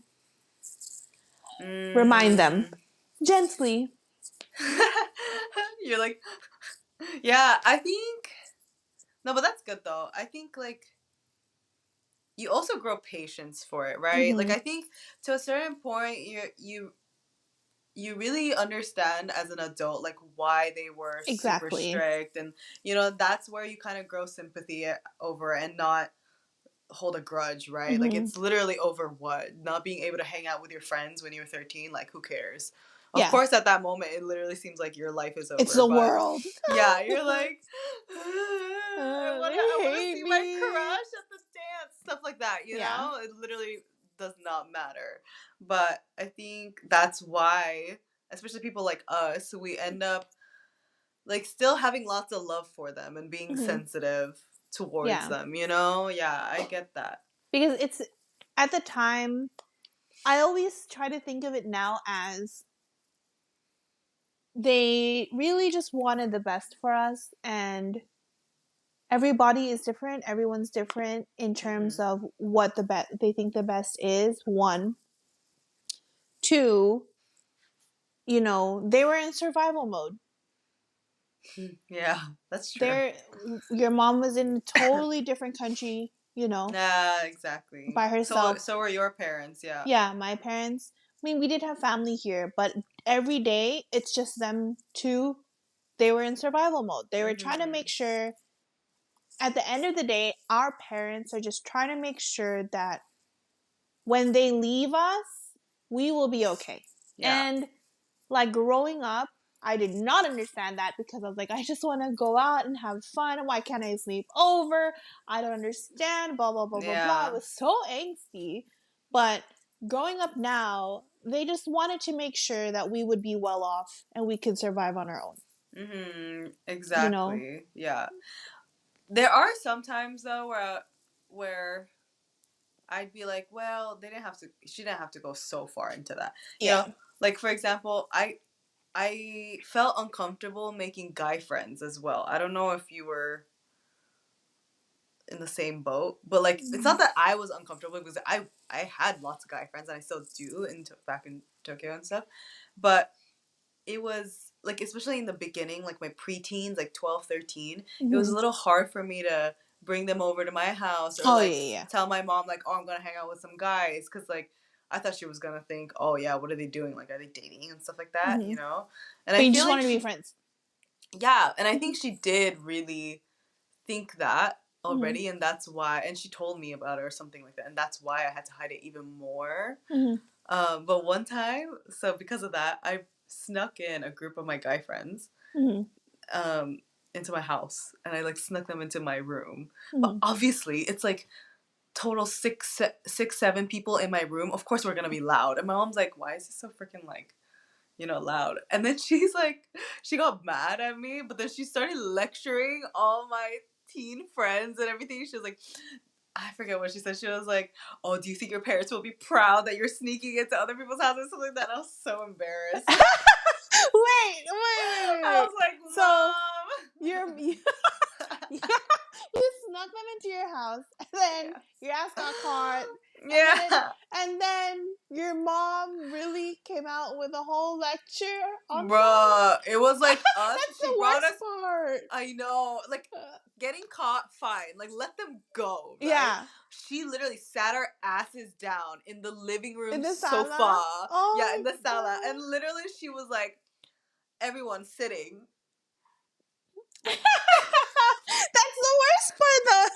remind them gently. You're like, yeah, I think, no, but that's good though. I think like you also grow patience for it, right? Like I think to a certain point you really understand as an adult like why they were super strict, and that's where you kind of grow sympathy over and not hold a grudge, right? Like it's literally over what? Not being able to hang out with your friends when you were 13, like who cares? Of course at that moment it literally seems like your life is over. It's the world. Yeah, you're like I want to see my crush at the dance, stuff like that, know? It literally does not matter. But I think that's why, especially people like us, we end up like still having lots of love for them and being sensitive towards them, Yeah, I get that. Because it's, at the time, I always try to think of it now as they really just wanted the best for us, and everybody is different. Everyone's different in terms of what they think the best is. 1, 2, they were in survival mode. Yeah, that's true. Your mom was in a totally different country, Yeah, exactly. by herself. So were your parents, yeah. Yeah, my parents. I mean, we did have family here, but every day it's just them two. They were in survival mode. They were trying to make sure, at the end of the day, our parents are just trying to make sure that when they leave us, we will be okay. Yeah. And like growing up, I did not understand that because I was like, I just want to go out and have fun. Why can't I sleep over? I don't understand. Blah, blah, blah, blah, blah. I was so angsty. But growing up now, they just wanted to make sure that we would be well off and we could survive on our own. Exactly. Yeah. There are some times though where I'd be like, well, she didn't have to go so far into that. Yeah. Like for example, I felt uncomfortable making guy friends as well. I don't know if you were in the same boat, but like it's not that I was uncomfortable, because I had lots of guy friends and I still do back in Tokyo and stuff, but it was like, especially in the beginning, like my preteens, like 12, 13, it was a little hard for me to bring them over to my house or tell my mom like, oh, I'm gonna hang out with some guys, because like I thought she was gonna think, oh yeah, what are they doing, like are they dating and stuff like that, And but I just wanted to be friends. Yeah, and I think she did really think that already, and that's why, and she told me about it or something like that, and that's why I had to hide it even more. But one time, so because of that, I snuck in a group of my guy friends into my house, and I like snuck them into my room. But obviously it's like total six, 7 people in my room. Of course we're gonna be loud, and my mom's like, why is this so freaking like loud? And then she's like, she got mad at me, but then she started lecturing all my teen friends and everything. She was like, I forget what she said. She was like, oh, do you think your parents will be proud that you're sneaking into other people's houses? Something like that. I was so embarrassed. Wait. I was like, Mom. So you snuck them into your house, and then your ass got caught. And then your mom really came out with a whole lecture on Bruh, it was like us. That's the worst part. I know. Like, getting caught, fine. Like, let them go. Right? Yeah. She literally sat our asses down in the living room in the sofa. Sala? Oh, yeah, in the sala. And literally she was like, everyone sitting. That's the worst part though.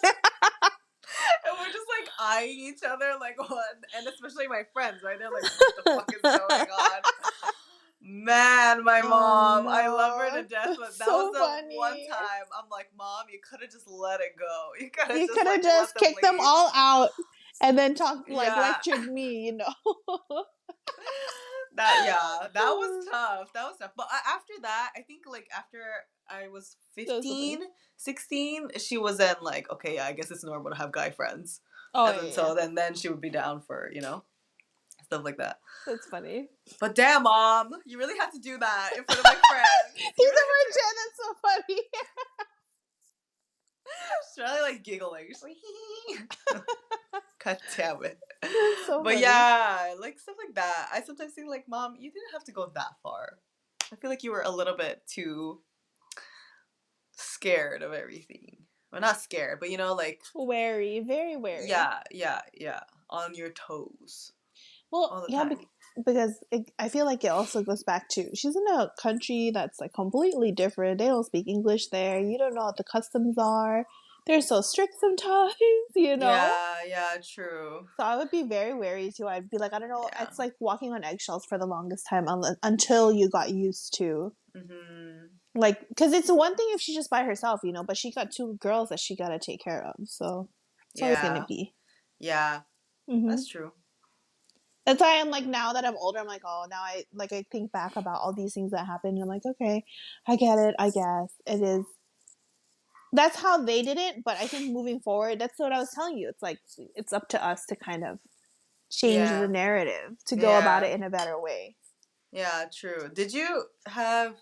And we're just like eyeing each other like, what? And especially my friends, right? They're like, what the fuck is going on? Man, my mom, no. I love her to death, but that was the funny. One time I'm like, Mom, you could have just let it go. You could have just kicked them all out and then lectured me, That was tough. But after that, I think like after I was 15, 16, she was then like, okay, yeah, I guess it's normal to have guy friends. Oh, and so then she would be down for, stuff like that. That's funny. But damn, Mom, you really have to do that in front of my friends. He's a virgin. That's so funny. Charlie like giggling. She's like, God damn it. That's so But funny. yeah, like stuff like that. I sometimes think like, Mom, you didn't have to go that far. I feel like you were a little bit too scared of everything. Well, not scared, but you know, like Wary, very wary. yeah. On your toes. Well, All the yeah, time. because I feel like it also goes back to she's in a country that's like completely different. They don't speak English there. You don't know what the customs are. They're so strict sometimes, you know? Yeah, true. So I would be very wary too. I'd be like, I don't know. Yeah. It's like walking on eggshells for the longest time until you got used to. Mm-hmm. Like, because it's one thing if she's just by herself, you know, but she got two girls that she got to take care of. So it's always going to be. Yeah, that's true. That's why I'm like, now that I'm older, I'm like, oh, now I think back about all these things that happened. And I'm like, okay, I get it. I guess it is. That's how they did it. But I think moving forward, that's what I was telling you. It's like, it's up to us to kind of change the narrative to go about it in a better way. Yeah, true. Did you have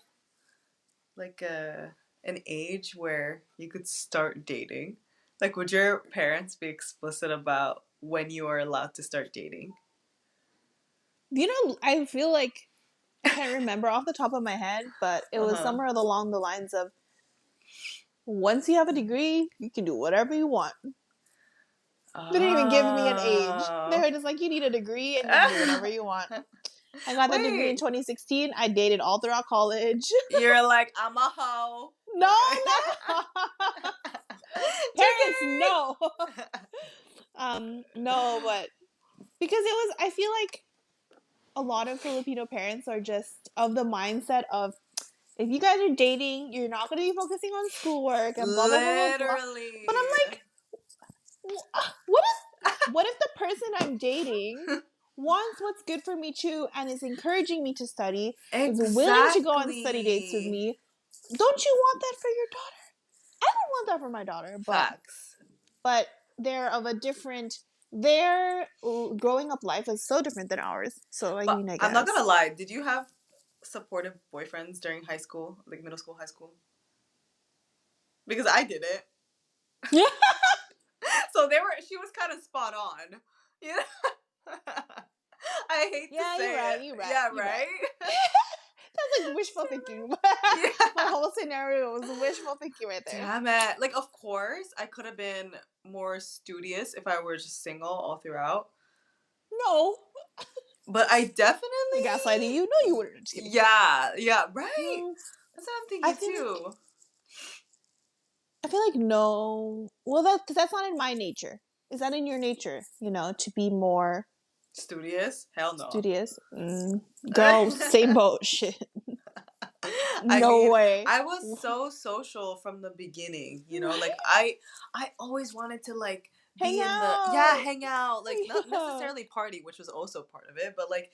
like an age where you could start dating? Like, would your parents be explicit about when you are allowed to start dating? You know, I feel like I can't remember off the top of my head, but it was somewhere along the lines of once you have a degree, you can do whatever you want. They didn't even give me an age. They were just like, you need a degree and you can do whatever you want. I got that degree in 2016. I dated all throughout college. You're like, I'm a hoe. No, Okay. no. Parents, no. No, but because it was, I feel like a lot of Filipino parents are just of the mindset of, if you guys are dating, you're not going to be focusing on schoolwork and blah, blah, blah, blah, blah. Literally. But I'm like, what if the person I'm dating wants what's good for me too and is encouraging me to study, is willing to go on study dates with me? Don't you want that for your daughter? I don't want that for my daughter, but they're of a different. Their growing up life is so different than ours. So I mean, I guess I'm not gonna lie. Did you have supportive boyfriends during high school, like middle school, high school? Because I did it. Yeah. So they were. She was kind of spot on. Yeah. I hate to say it. You're right. Yeah, you're right. That's like wishful thinking. My whole scenario was wishful thinking right there. Damn it! Like, of course, I could have been more studious if I were just single all throughout. No. But I definitely gaslighting you. No, you wouldn't. Yeah, right. That's what I'm thinking too. I feel like no. Well, that's not in my nature. Is that in your nature? You know, to be more studious? Hell no. Studious? Girl, same boat. Shit. No way. I was so social from the beginning. You know, like I always wanted to like be hang out. Like not necessarily party, which was also part of it, but like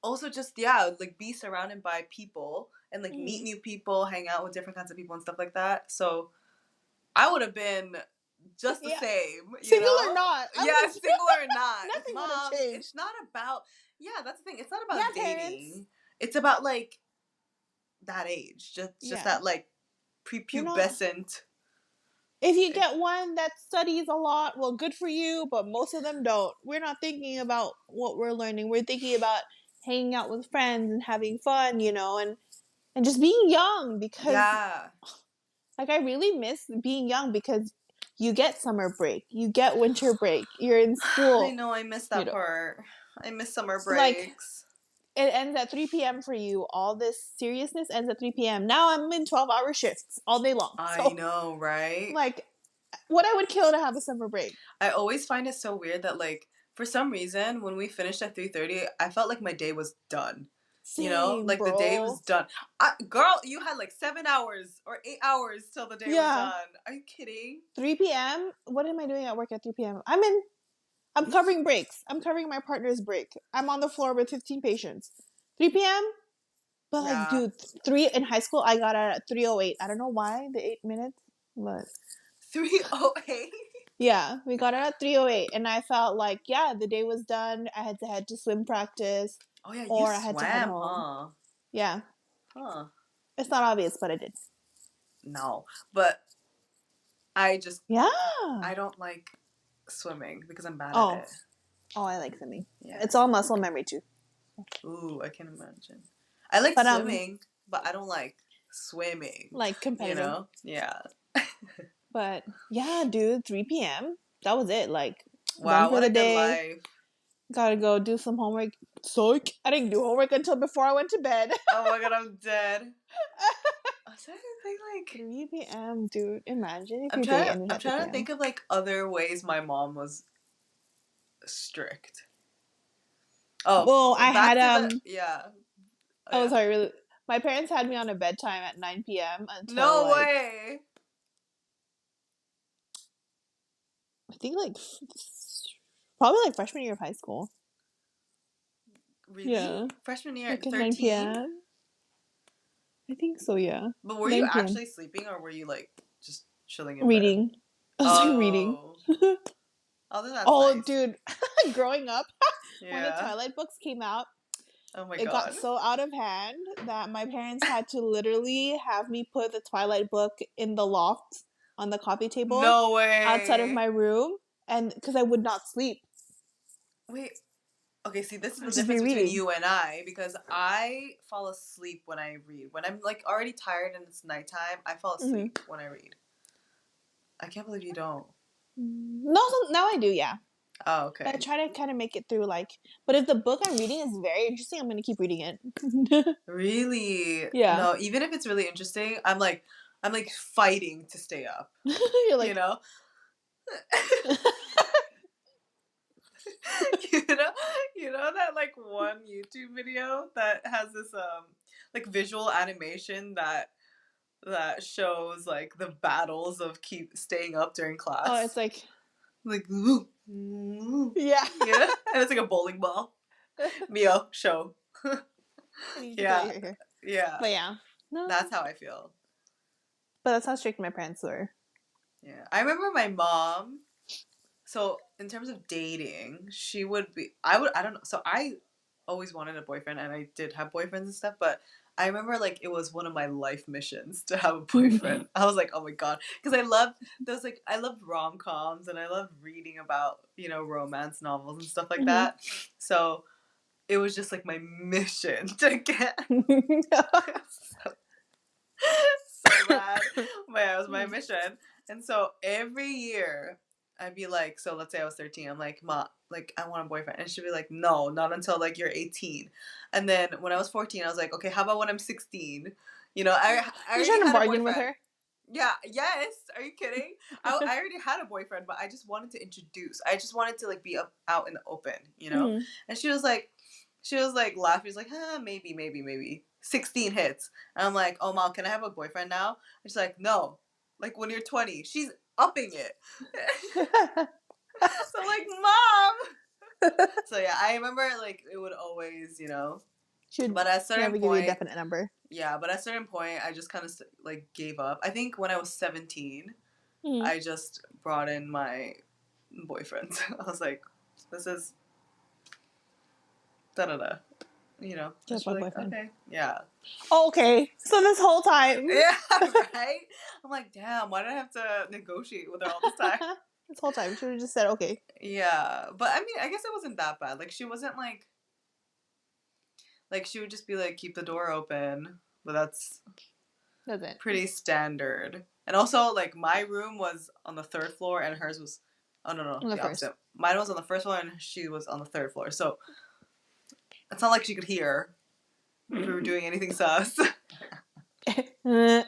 also just like be surrounded by people and like meet new people, hang out with different kinds of people and stuff like that. So I would have been just the same. Single or not. Single or not. Nothing would Mom, have changed. it's not about that's the thing. It's not about dating. Parents. It's about like that age. Just that like prepubescent. If you get one that studies a lot, well, good for you, but most of them don't. We're not thinking about what we're learning. We're thinking about hanging out with friends and having fun, you know, and just being young because like I really miss being young because you get summer break, you get winter break, you're in school. I know, I miss that part. I miss summer breaks. Like, it ends at 3 p.m. for you. All this seriousness ends at 3 p.m. Now I'm in 12-hour shifts all day long. I know, right? Like, what I would kill to have a summer break. I always find it so weird that, like, for some reason, when we finished at 3:30, I felt like my day was done. Same, you know? Like, the day was done. Girl, you had, like, 7 hours or 8 hours till the day was done. Are you kidding? 3 p.m.? What am I doing at work at 3 p.m.? I'm covering breaks. I'm covering my partner's break. I'm on the floor with 15 patients. 3 p.m.? But, like, dude, 3 in high school, I got out at 3:08. I don't know why, the 8 minutes, but... 3:08? Yeah, we got out at 3:08, and I felt like, the day was done. I had to head to swim practice. Oh, yeah, or I had to head home. Huh? Yeah. Huh. It's not obvious, but I did. No, but I just Yeah. I don't like swimming because I'm bad Oh. at it. Oh, I like swimming. Yeah. It's all muscle memory too. Ooh, I can imagine. I like But swimming, but I don't like swimming. like competitive. Yeah. But yeah, dude, 3 p.m. That was it. Like done Wow, for what the a good day. life. Gotta go do some homework. Psych. I didn't do homework until before I went to bed. Oh my god, I'm dead. I was trying to think 3 p.m., dude. Imagine if I'm your day trying ended I'm at 3 trying to p.m. think of other ways my mom was strict. Oh, Well, I back had to the yeah. Oh oh yeah. sorry, really. My parents had me on a bedtime at 9 p.m. until No like way. I think like probably like freshman year of high school. Really? Yeah. Freshman year Like at at 9 13? p.m. I think so, yeah. But were you 9 p.m. actually sleeping or were you just chilling in bed? Reading. I was like reading. Oh. Oh, then that's Oh, nice. dude. Growing up, when the Yeah. Twilight books came out, Oh my it got god. so out of hand that my parents had to literally have me put the Twilight book in the loft on the coffee table No outside of way. my room, and because I would not sleep. Wait. Okay, see, this is the I'd just be difference between reading. you and I because I fall asleep when I read. When I'm already tired and it's nighttime, I fall asleep when I read. I can't believe you don't. No, now I do, yeah. Oh, But I okay. try to kind of make it through, but if the book I'm reading is very interesting, I'm going to keep reading it. Really? Yeah. No, even if it's really interesting, I'm fighting to stay up. You're You like, know? you know that one YouTube video that has this visual animation that shows the battles of keep staying up during oh, class. it's like, Yeah, and it's like a bowling ball. Mio show. Yeah, yeah. But yeah, no. That's how I feel. But that's how strict my parents were. Yeah, I remember my mom. So in terms of dating, she would be. I don't know. So I always wanted a boyfriend, and I did have boyfriends and stuff. But I remember it was one of my life missions to have a boyfriend. I was like, oh my god, because I loved rom-coms and I loved reading about romance novels and stuff like that. So it was just my mission to get. so bad. But yeah, it was my mission. And so every year I'd be like, so let's say I was 13, I'm like, Ma, I want a boyfriend. And she'd be like, no, not until you're 18. And then when I was 14, I was like, okay, how about when I'm 16? I You're already trying to had a bargain boyfriend. with her? Yeah, yes. Are you kidding? I already had a boyfriend, but I just wanted to introduce. I just wanted to be out in the open, And she was like laughing. She was like, maybe. 16 hits. And I'm like, oh, Mom, can I have a boyfriend now? And she's like, no. When you're 20. She's upping it. So I'm like, Mom. So yeah, I remember it would always, Should but at a certain never point, give you a definite number. Yeah, but at a certain point, I just kind of gave up. I think when I was 17, I just brought in my boyfriend. I was like, this is da da da. Just my boyfriend. Okay, yeah. Oh, okay. So this whole time. Yeah, right? I'm like, damn, why did I have to negotiate with her all this time? This whole time. She would have just said, okay. Yeah, but I mean, I guess it wasn't that bad. She wasn't she would just be like, keep the door open. But that's pretty standard. And also, my room was on the 3rd floor and hers was, oh, no, the opposite. Mine was on the 1st floor and she was on the 3rd floor. So it's not like she could hear if we were doing anything sus. Jake,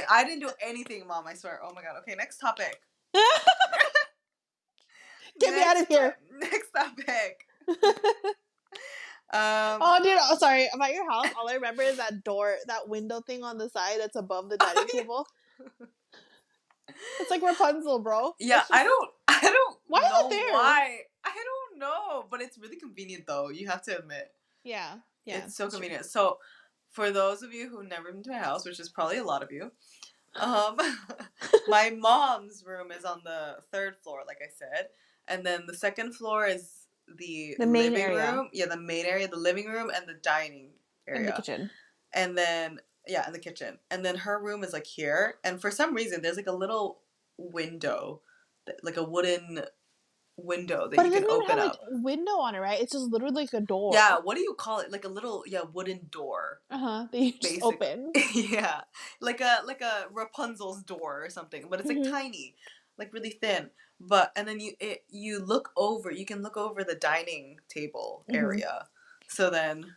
I didn't do anything, Mom, I swear. Oh my god. Okay, next topic. Get me out of here. Next topic. Oh, dude, sorry. About your house, all I remember is that window thing on the side that's above the dining table. It's like Rapunzel, bro. Yeah, I don't why know is it there? why. I don't know, but it's really convenient though, you have to admit. Yeah. It's so convenient. True. So, for those of you who never been to my house, which is probably a lot of you, my mom's room is on the 3rd floor, like I said, and then the 2nd floor is the main living area. room. Yeah, the main area, the living room, and the dining area. And the kitchen. And then Yeah, in the kitchen. And then her room is like here. And for some reason, there's like a little window, like a wooden window that But you it can doesn't even open have like up. window on it, right? It's just literally like a door. Yeah, what do you call it? Like a little wooden door. That you just open. Yeah, like a Rapunzel's door or something, but it's like tiny, like really thin. But and then you look over. You can look over the dining table area. So then,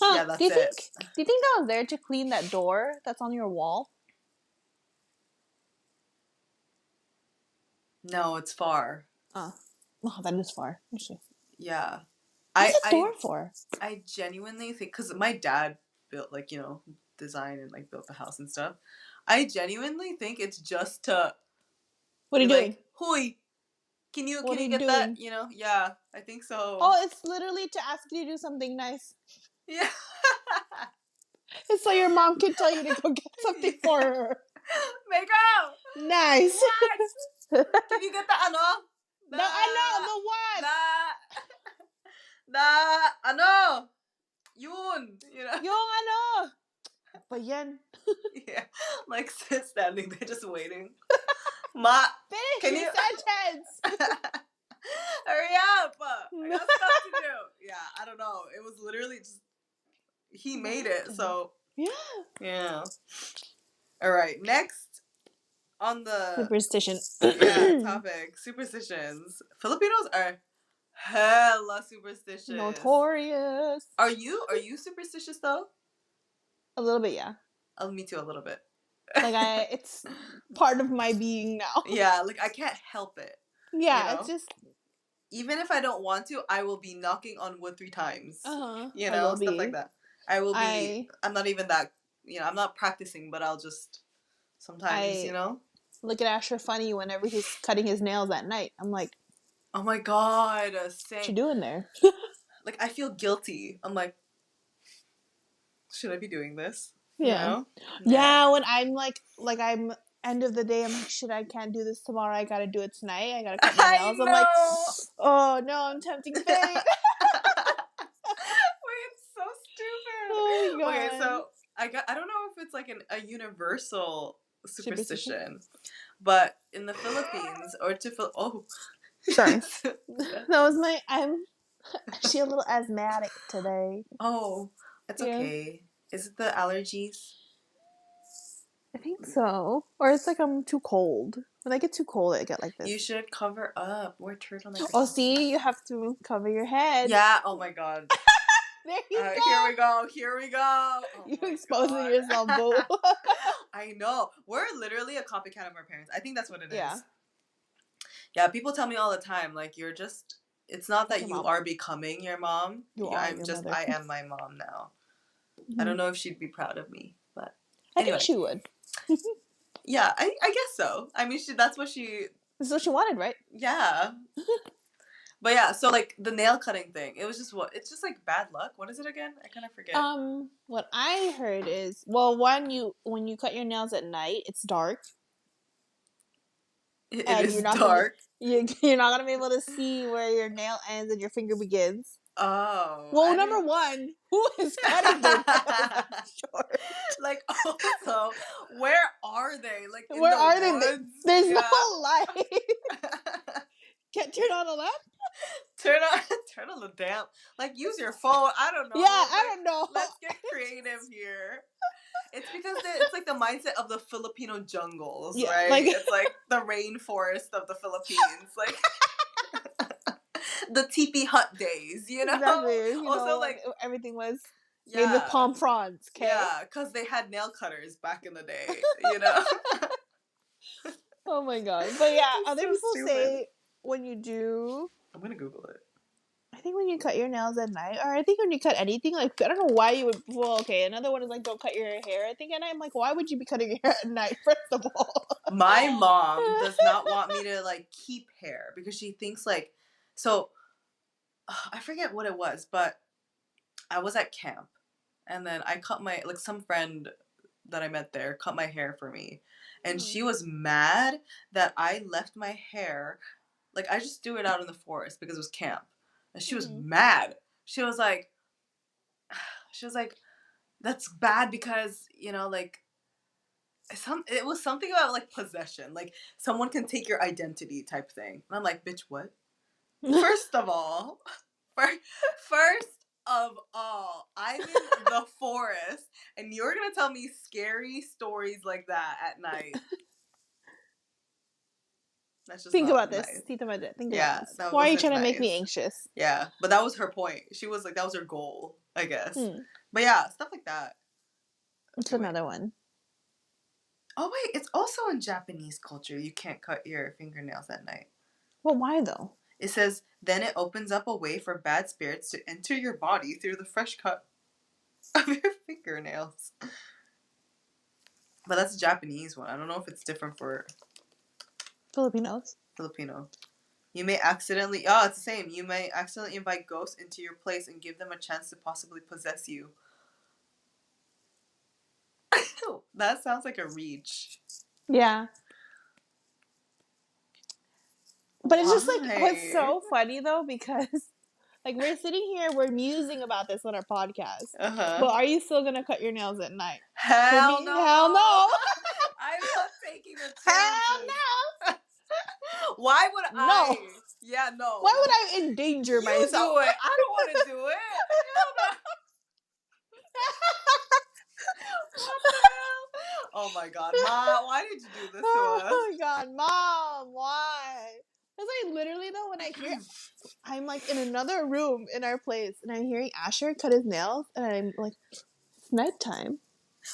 yeah, that's it. Do you think that was there to clean that door that's on your wall? No, it's far. Oh, that is far. Actually. Yeah, What's that door for? I genuinely think because my dad built design and like built the house and stuff. I genuinely think it's just to. What are you doing? Hui, can you get doing? that? Yeah, I think so. Oh, it's literally to ask you to do something nice. Yeah. It's so your mom can tell you to go get something for her. Mako! Nice. What? Can you get the ano? The what? Ano? Yun. Yung ano? Ba yan? Yeah. Like standing there just waiting. Ma. Finish your sentence. Hurry up. I got stuff to do. Yeah, I don't know. It was literally just he made it, so yeah. All right, next on the superstition topic, superstitions. Filipinos are hella superstitious. Notorious. Are you superstitious though? A little bit, yeah. Oh, me too, a little bit. Like it's part of my being now. Yeah, like I can't help it. Yeah, it's just. Even if I don't want to, I will be knocking on wood 3 times. Stuff like that. I will be. I'm not even that. I'm not practicing, but I'll just sometimes. Look at Asher funny whenever he's cutting his nails at night. I'm like, oh my god, what you doing there? Like I feel guilty. I'm like, should I be doing this? Yeah. Yeah, when I'm like I'm end of the day, I'm like, I can't do this tomorrow. I gotta do it tonight. I gotta cut my nails. I'm like, oh no, I'm tempting fate. Wait, it's so stupid. Oh my god. Okay, so I don't know if it's like a universal superstition, but in the Philippines sorry, that was I'm actually a little asthmatic today. Oh, it's okay. Is it the allergies? I think so. Or it's like I'm too cold. When I get too cold, I get like this. You should cover up. Wear turtlenecks. Oh, see? You have to cover your head. Yeah. Oh, my God. There you go. Here we go. Oh, you exposing yourself, boo. I know. We're literally a copycat of our parents. I think that's what it is. Yeah, people tell me all the time, like, you're just... It's not that you are becoming your mom. I am my mom now. I don't know if she'd be proud of me, but anyway. I think she would. Yeah, I guess so. I mean, that's what she wanted, right? Yeah. But yeah, so like the nail cutting thing, it's just like bad luck. What is it again? I kind of forget. What I heard is, well, when you cut your nails at night, it's dark. It is dark. You're not gonna be able to see where your nail ends and your finger begins. Oh. Well, number one, who is cutting their nails short? Like, also, where are they? Like, where are they? There's no light. Can't turn on a lamp? Turn on the damn. Like, use your phone. I don't know. Yeah, I don't know. Let's get creative here. It's because it's like the mindset of the Filipino jungles, right? Like, it's like the rainforest of the Philippines. Like, the teepee hut days, Exactly. Also, like, everything was made with palm fronds, okay? Yeah, because they had nail cutters back in the day, Oh my god. But yeah, other people say when you do... I'm going to Google it. I think when you cut your nails at night, or I think when you cut anything, like, I don't know why you would... Well, okay, another one is, like, don't cut your hair, I think, and I'm like, why would you be cutting your hair at night, first of all? My mom does not want me to, like, keep hair, because she thinks, like... So, I forget what it was, but I was at camp, and then I cut my... Like, some friend that I met there cut my hair for me, and she was mad that I left my hair... Like, I just threw it out in the forest because it was camp. And she was mad. She was like, That's bad because, like, it was something about, like, possession. Like, someone can take your identity type thing. And I'm like, bitch, what? First of all, I'm in the forest, and you're gonna tell me scary stories like that at night. That's just Think not about this. nice. Think about this. Yeah, that Why are you wasn't trying to nice. make me anxious? Yeah, but that was her point. She was like, that was her goal, I guess. But yeah, stuff like that. What's another one? Oh wait, it's also in Japanese culture. You can't cut your fingernails at night. Well, why though? It says, then it opens up a way for bad spirits to enter your body through the fresh cut of your fingernails. But that's a Japanese one. I don't know if it's different for Filipinos. Filipino. You may accidentally... Oh, it's the same. You may accidentally invite ghosts into your place and give them a chance to possibly possess you. That sounds like a reach. Yeah. But it's just like, what's so funny though, because like we're sitting here, we're musing about this on our podcast. But are you still gonna cut your nails at night? Hell no. Hell no. I'm not taking the chances. Hell no. Why would I? No. Yeah, no. Why would I endanger myself? You do it. I don't want to do it. What the hell? Oh my god, Mom, why did you do this to us? Oh my god, Mom, why? It's like literally though, when I hear, I'm like in another room in our place, and I'm hearing Asher cut his nails, and I'm like, it's nighttime.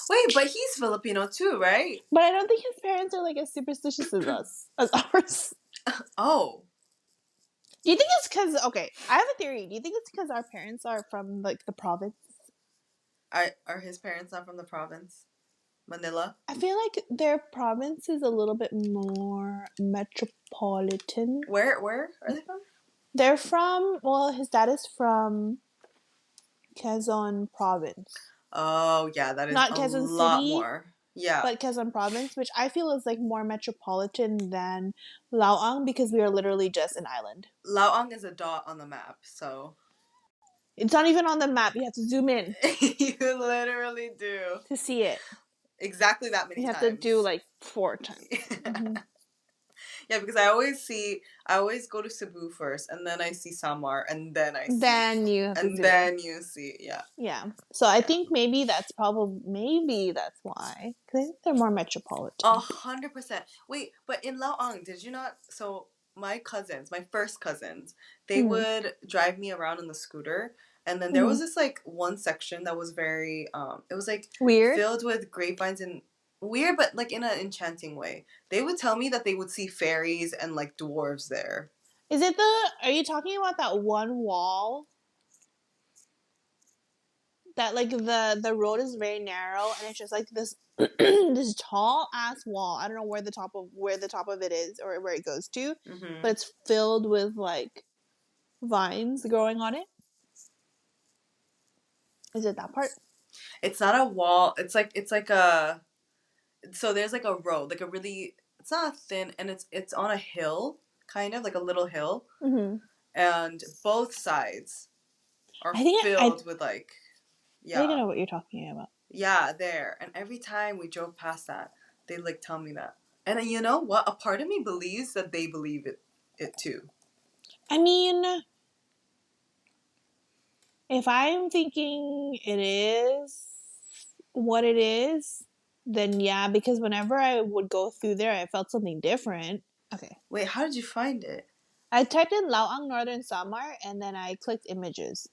Wait, but he's Filipino too, right? But I don't think his parents are like as superstitious as us, as ours. Oh. Do you think it's because, okay, I have a theory. Do you think it's because our parents are from like the province? Are his parents not from the province? Manila? I feel like their province is a little bit more metropolitan. Where are they from? They're from, well, his dad is from Quezon province. Oh, yeah, that is not a Quezon lot City, more. Yeah. But Quezon province, which I feel is like more metropolitan than Laoang because we are literally just an island. Laoang is a dot on the map, so... It's not even on the map. You have to zoom in. You literally do. To see it. Exactly that many times. You have to do like 4 times. Mm-hmm. Yeah, because I always go to Cebu first, and then I see Samar, and then I see... Then you have to zoom in. You see, yeah. Yeah. So I think maybe that's why. Because I think they're more metropolitan. 100%. Wait, but in Laoang, did you not... So... my first cousins, they would drive me around on the scooter, and then there was this like one section that was very it was like weird, filled with grapevines, and weird, but like in an enchanting way. They would tell me that they would see fairies and like dwarves there. Are you talking about that one wall that like the road is very narrow and it's just like this this tall ass wall? I don't know where the top of it is or where it goes to, but it's filled with like vines growing on it. Is it that part? It's not a wall. It's like a... So there's like a road, like a really... It's not thin, and it's on a hill, kind of like a little hill, and both sides are filled with like... Yeah. I think I know what you're talking about. Yeah, there. And every time we drove past that, they'd like tell me that. And you know what? A part of me believes that they believe it too. I mean, if I'm thinking it is what it is, then yeah, because whenever I would go through there, I felt something different. Okay. Wait, how did you find it? I typed in Laoang Northern Samar and then I clicked images.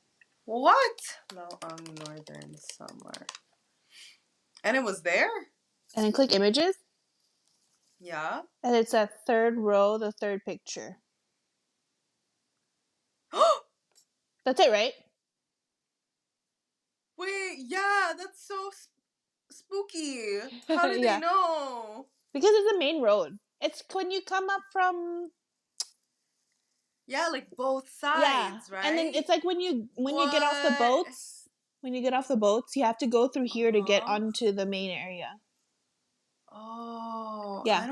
What? Laoang Northern Samar. And it was there? And then click images? Yeah. And it's a third row, the third picture. That's it, right? Wait, yeah, that's so spooky. How did they know? Because it's a main road. It's when you come up from... Yeah, like both sides, right? And then it's like when you get off the boats, you have to go through here to get onto the main area. Oh. Yeah.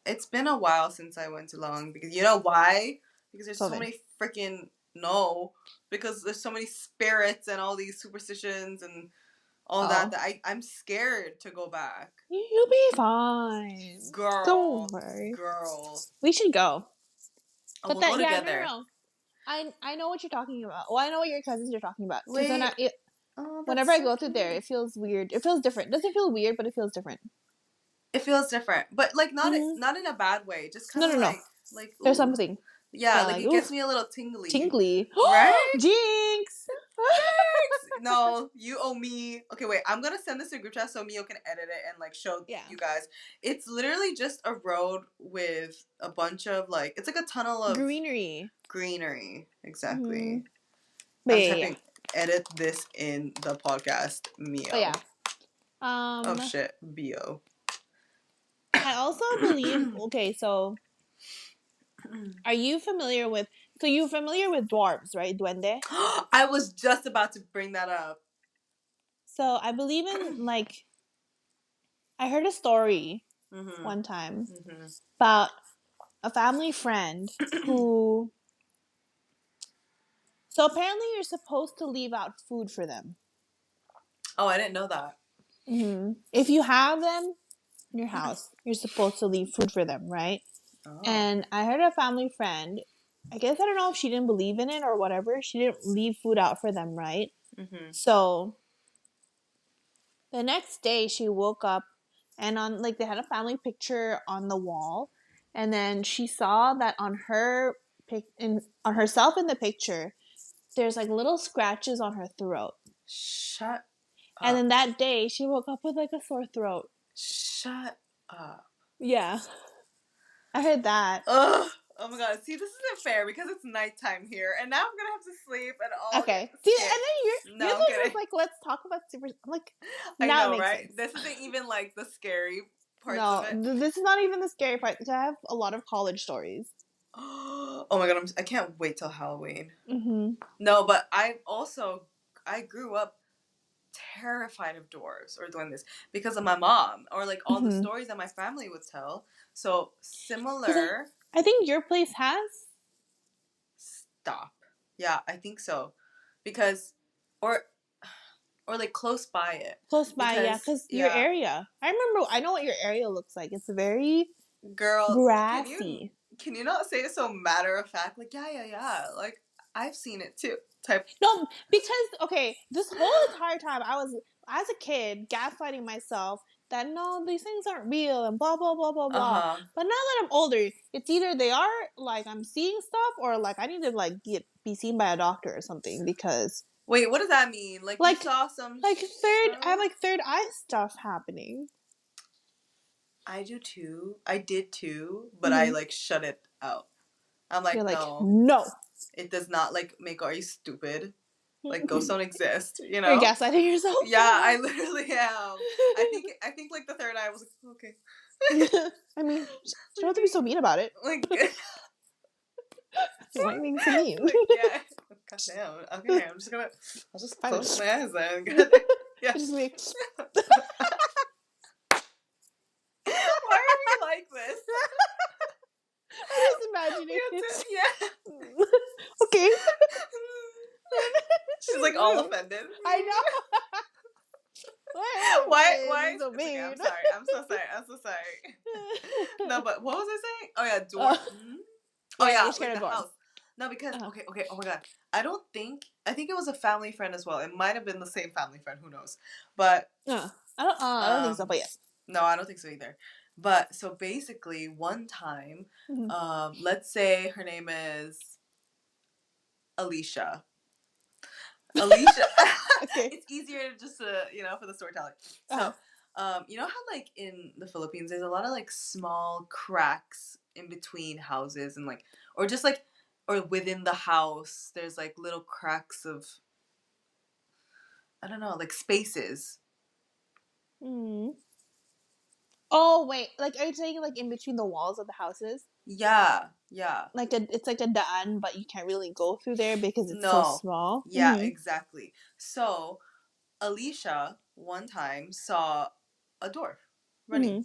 It's been a while since I went to Laoang, because you know why? Because there's so many freaking... No. Because there's so many spirits and all these superstitions and all that I'm scared to go back. You'll be fine. Girl. Don't worry. Girl. We should go. Oh, But we'll go together. no. I know what you're talking about. Well, I know what your cousins are talking about. Wait. Whenever I go through there, it feels weird. It feels different. It doesn't feel weird, but it feels different. It feels different, but like not in a bad way. Just kind of like there's something. Yeah, like it gets me a little tingly. Tingly, right? Jinx. No, you owe me. Okay, wait. I'm gonna send this to group chat so Mio can edit it and like show you guys. It's literally just a road with a bunch of like it's like a tunnel of greenery. Exactly. But I'm typing edit this in the podcast, Mio. Oh yeah. Oh shit, Bio. I also believe. Okay, so are you familiar with? So you're familiar with dwarves, right? Duende. I was just about to bring that up. So I believe in like. I heard a story one time about a family friend who. So apparently you're supposed to leave out food for them. Oh, I didn't know that. If you have them in your house, you're supposed to leave food for them, right? Oh. And I heard a family friend, I guess I don't know if she didn't believe in it or whatever, she didn't leave food out for them, right? So the next day she woke up and on like they had a family picture on the wall, and then she saw that on herself in the picture there's like little scratches on her throat. Shut up. And then that day she woke up with like a sore throat. Shut up. Yeah. I heard that. Ugh. Oh my god. See, this isn't fair because it's nighttime here, and now I'm gonna have to sleep and all. Okay. See, and then you're like, let's talk about super. I'm like, I know, right? Sense. This isn't even like the scary parts of it. No, this is not even the scary part. I have a lot of college stories. Oh my god, I can't wait till Halloween. No, but I grew up terrified of dwarves or duendes because of my mom or like all the stories that my family would tell. So similar. I think your place has. Stop. Yeah, I think so, because or like close by it. Close by, because your area. I know what your area looks like. It's very grassy. Can you not say it so matter of fact? Like yeah. Like I've seen it too. No, because this whole entire time I was as a kid gaslighting myself that no, these things aren't real and blah blah blah blah blah. But now that I'm older, it's either they are like I'm seeing stuff or like I need to like be seen by a doctor or something because. Wait, what does that mean? Like you saw some I have like third eye stuff happening. I did too, but I like shut it out. I'm like, no. It does not like make. Are you stupid? Like ghosts don't exist. You know. You're gaslighting yourself. Yeah, I literally am. I think like the third eye was like okay. I mean, you don't have to be so mean about it. Like. Why are you being so mean? Like, yeah. Goddamn. Okay, I'll just close my eyes then. Yeah. Just me. Why are we like this? I'm just imagining it. Yeah. Okay. She's like all offended. I know. Why are you so mean? Okay, I'm so sorry. No, but what was I saying? Oh yeah, dwarf. Oh yeah, like the house. No, because okay. Oh my god, I think it was a family friend as well. It might have been the same family friend. Who knows? But I don't think so. But yes. No, I don't think so either. But so basically, one time, let's say her name is Alicia. Okay. It's easier just to for the storytelling. So, you know how like in the Philippines, there's a lot of like small cracks in between houses and like, or just like, or within the house, there's like little cracks of, I don't know, like spaces. Oh wait, like are you saying like in between the walls of the houses? Yeah. Like it's like a daan, but you can't really go through there because it's so small. Yeah, exactly. So, Alicia one time saw a dwarf running,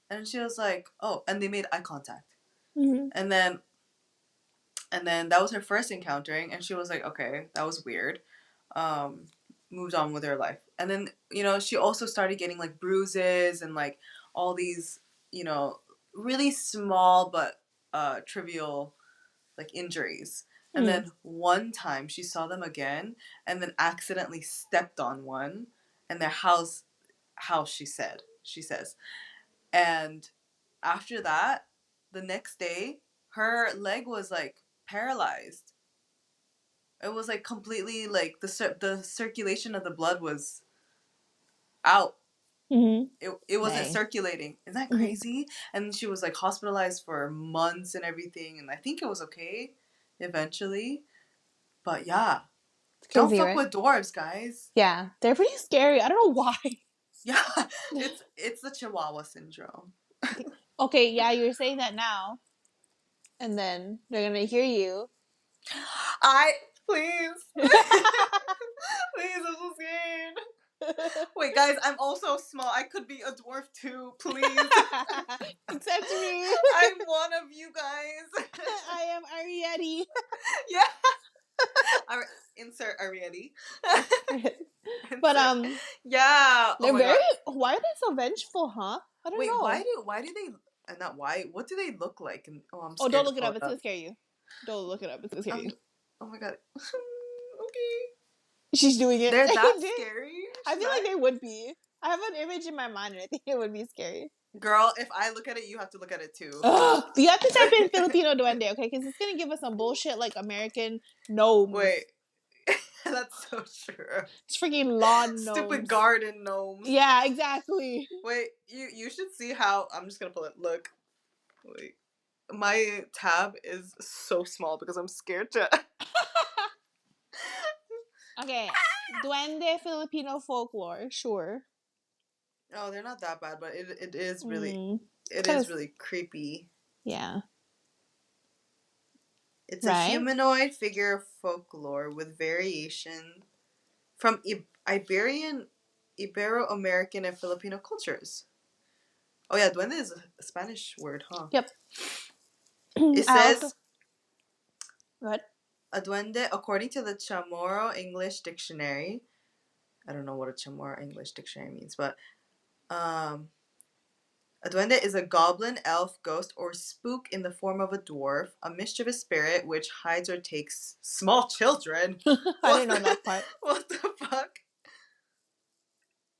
and she was like, "Oh!" And they made eye contact, and then that was her first encountering, and she was like, "Okay, that was weird." moved on with her life. And then, you know, she also started getting like bruises and like all these, you know, really small but trivial like injuries. And then one time she saw them again and then accidentally stepped on one in their house, she says. And after that, the next day, her leg was like paralyzed. It was like completely like the circulation of the blood was out. It wasn't circulating. Isn't that crazy? And she was like hospitalized for months and everything, and I think it was okay eventually. But yeah, it's crazy, don't fuck right? with dwarves, guys. Yeah, they're pretty scary. I don't know why. Yeah, it's the Chihuahua syndrome. Okay, yeah, you're saying that now, and then they're gonna hear you. Please, please, I'm so scared. Wait, guys, I'm also small. I could be a dwarf too. Please, accept me. I'm one of you guys. I am Ariete. Yeah. Insert Ariete. But yeah. they're very. God. Why are they so vengeful, huh? I don't know. Why do they? Not why. What do they look like? And I'm scared. Oh, don't look it up. It's gonna scare you. Don't look it up. It's gonna scare you. Oh my god. Okay. She's doing it. They're that scary. I feel like they would be. I have an image in my mind, and I think it would be scary. Girl, if I look at it, you have to look at it too. You have to type in Filipino duende, okay? Because it's gonna give us some bullshit like American gnomes. Wait. That's so true. It's freaking lawn gnomes. Stupid garden gnomes. Yeah, exactly. Wait, you should see how... I'm just gonna pull it. Look. Wait. My tab is so small because I'm scared to... Okay. Duende Filipino folklore. Sure. Oh, they're not that bad, but it is really... It is really creepy. Yeah. It's a humanoid figure of folklore with variation from Ibero-American, and Filipino cultures. Oh yeah, duende is a Spanish word, huh? Yep. It says... What? A duende, according to the Chamorro English Dictionary... I don't know what a Chamorro English Dictionary means, but... a duende is a goblin, elf, ghost, or spook in the form of a dwarf, a mischievous spirit which hides or takes small children. I didn't know that part. What the fuck?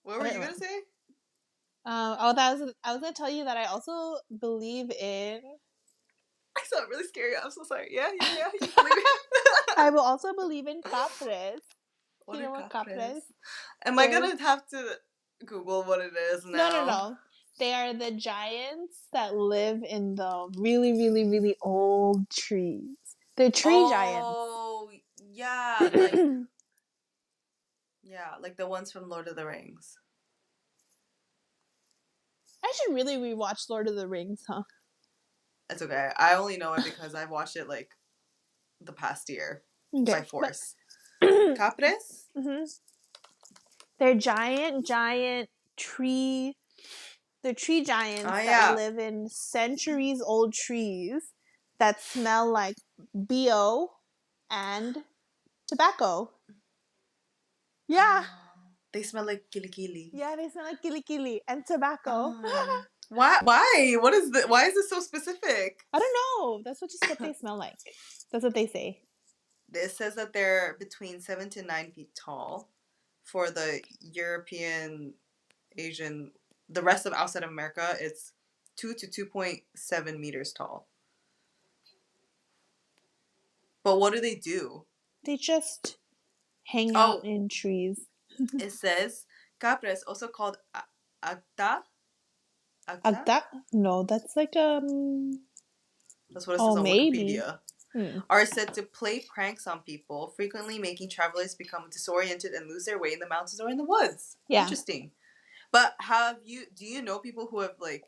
What were you gonna say? I was gonna tell you that I also believe in... I sound really scary. I'm so sorry. Yeah. You believe it? I will also believe in capres. What you know what capres? Am I gonna have to Google what it is now? No. They are the giants that live in the really, really, really old trees. They're tree giants. Oh, yeah. Like the ones from Lord of the Rings. I should really rewatch Lord of the Rings, huh? It's okay. I only know it because I watched it like the past year by force. Capres? Mm-hmm. They're giant tree... They're tree giants that live in centuries-old trees that smell like BO and tobacco. Yeah. They smell like kilikili. Yeah, they smell like kilikili and tobacco. Why? Why is this so specific? I don't know. That's just what they smell like. That's what they say. It says that they're between 7 to 9 feet tall. For the European, Asian... The rest of outside of America, it's 2 to 2.7 meters tall. But what do? They just hang out in trees. It says capres, also called acta. Acta? No, that's like That's what it says on Wikipedia. Are said to play pranks on people, frequently making travelers become disoriented and lose their way in the mountains or in the woods. Yeah. Interesting. But do you know people who have like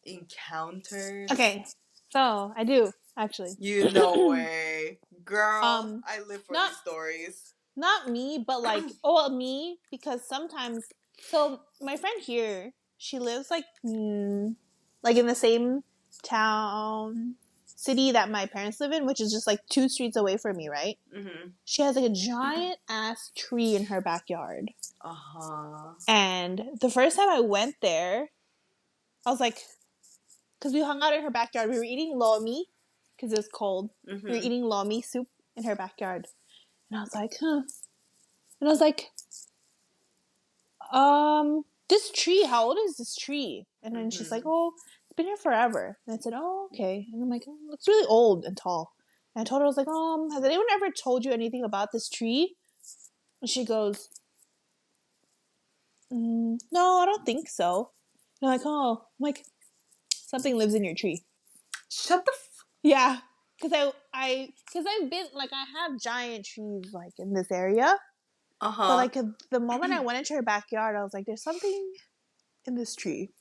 encountered... Okay, so I do actually. You no way, girl. I live for these stories. Not me, but like me, because sometimes. So my friend here, she lives like in the same town, city that my parents live in, which is just like 2 streets away from me, right? Mm-hmm. She has like a giant ass tree in her backyard. And the first time I went there, I was like, because we hung out in her backyard. We were eating lomi because it was cold. Mm-hmm. We were eating lomi soup in her backyard. And I was like, huh. And I was like, this tree, how old is this tree? And then she's like, oh, it's been here forever. And I said, oh, okay. And I'm like, oh, it's really old and tall. And I told her, I was like, has anyone ever told you anything about this tree? And she goes, no, I don't think so. And I'm like, oh, I'm like, something lives in your tree. Shut the Yeah. Because I've been, like, I have giant trees, like, in this area. But, like, the moment I went into her backyard, I was like, there's something in this tree.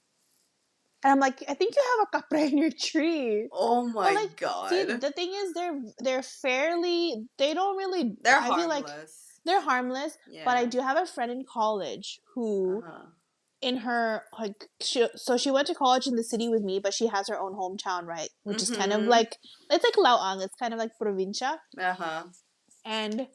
And I'm like, I think you have a capre in your tree. Oh my but, like, god. See, the thing is, they're fairly, they don't really, they're I feel harmless. like they're harmless. Yeah. But I do have a friend in college who, in her, like, she went to college in the city with me, but she has her own hometown, right? Which is kind of like, it's like Laoang. It's kind of like provincia. And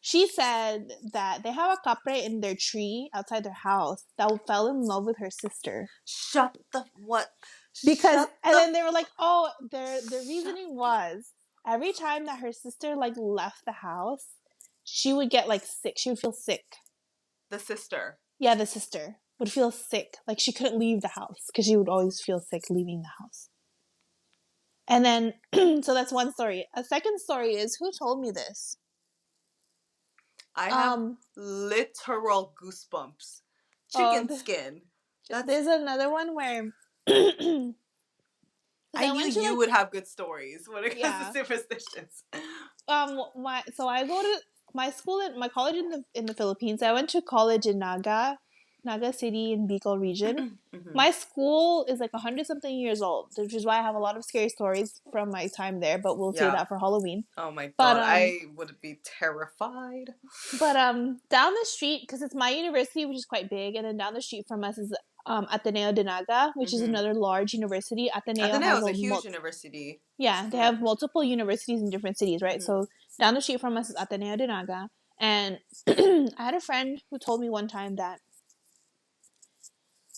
she said that they have a capre in their tree outside their house that fell in love with her sister. Shut the what? Because and then they were like, oh, their reasoning was every time that her sister like left the house, she would get like sick. She would feel sick. The sister. Yeah, the sister would feel sick. Like she couldn't leave the house because she would always feel sick leaving the house. And then, so that's one story. A second story is, who told me this? I have literal goosebumps. Chicken skin. There's another one where I knew you would have good stories when it comes to superstitions. So I go to my college in the Philippines. I went to college in Naga City in Bicol region. My school is like 100-something years old, which is why I have a lot of scary stories from my time there. But we'll say that for Halloween. Oh my god, I would be terrified. But down the street, because it's my university, which is quite big, and then down the street from us is Ateneo de Naga, which is another large university. Ateneo is a huge university. Yeah, they have multiple universities in different cities, right? So down the street from us is Ateneo de Naga. And I had a friend who told me one time that,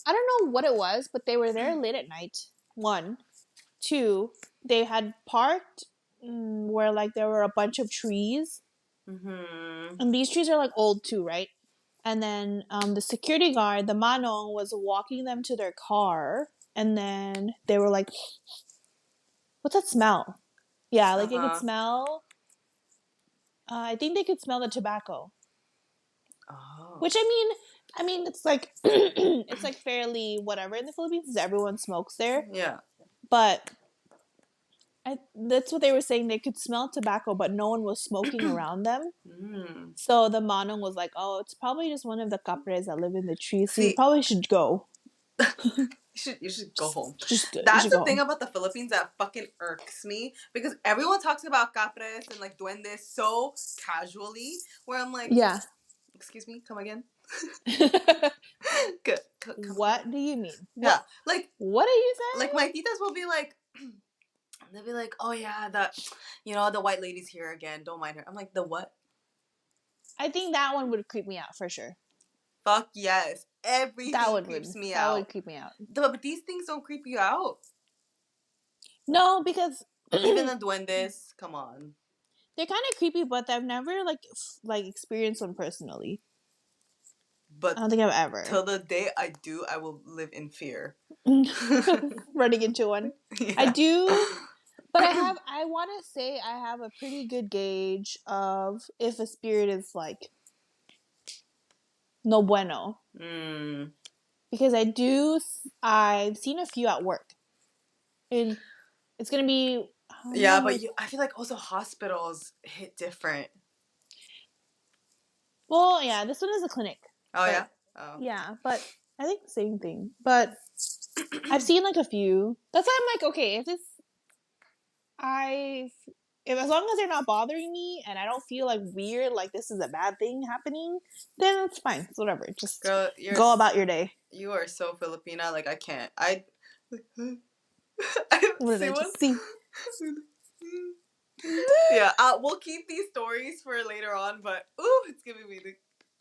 I don't know what it was, but they were there late at night. 1. 2, they had parked where like there were a bunch of trees. And these trees are like old too, right? And then the security guard, the manong, was walking them to their car. And then they were like, what's that smell? Yeah, like they could smell. I think they could smell the tobacco. Oh. Which I mean, it's like it's like fairly whatever in the Philippines. Everyone smokes there. Yeah. But that's what they were saying. They could smell tobacco, but no one was smoking around them. So the manong was like, "Oh, it's probably just one of the capres that live in the trees. So you probably should go." You should go home. That's the thing about the Philippines that fucking irks me, because everyone talks about capres and like duendes so casually, where I'm like, yeah, excuse me, come again. Good. What do you mean? Yeah, like what are you saying? Like my titas will be like, they'll be like, oh yeah, the white lady's here again. Don't mind her. I'm like, the what? I think that one would creep me out for sure. Fuck yes. Everything creeps me out. That would creep me out. But these things don't creep you out. No, because even the duendes, come on. They're kind of creepy, but I've never like experienced one personally. But I don't think I've ever. Till the day I do, I will live in fear. Running into one. Yeah. I do. But I want to say I have a pretty good gauge of if a spirit is like no bueno. Because I've seen a few at work. And it's going to be... Yeah, but I feel like also hospitals hit different. Well, yeah, this one is a clinic. Oh, yeah? Oh. Yeah, but I think the same thing. But I've seen like a few. That's why I'm like, okay, if as long as they're not bothering me and I don't feel like weird, like this is a bad thing happening, then it's fine. It's whatever. Just go about your day. You are so Filipina. Like, I can't. What did I just see? Yeah, we'll keep these stories for later on, but ooh, it's giving me the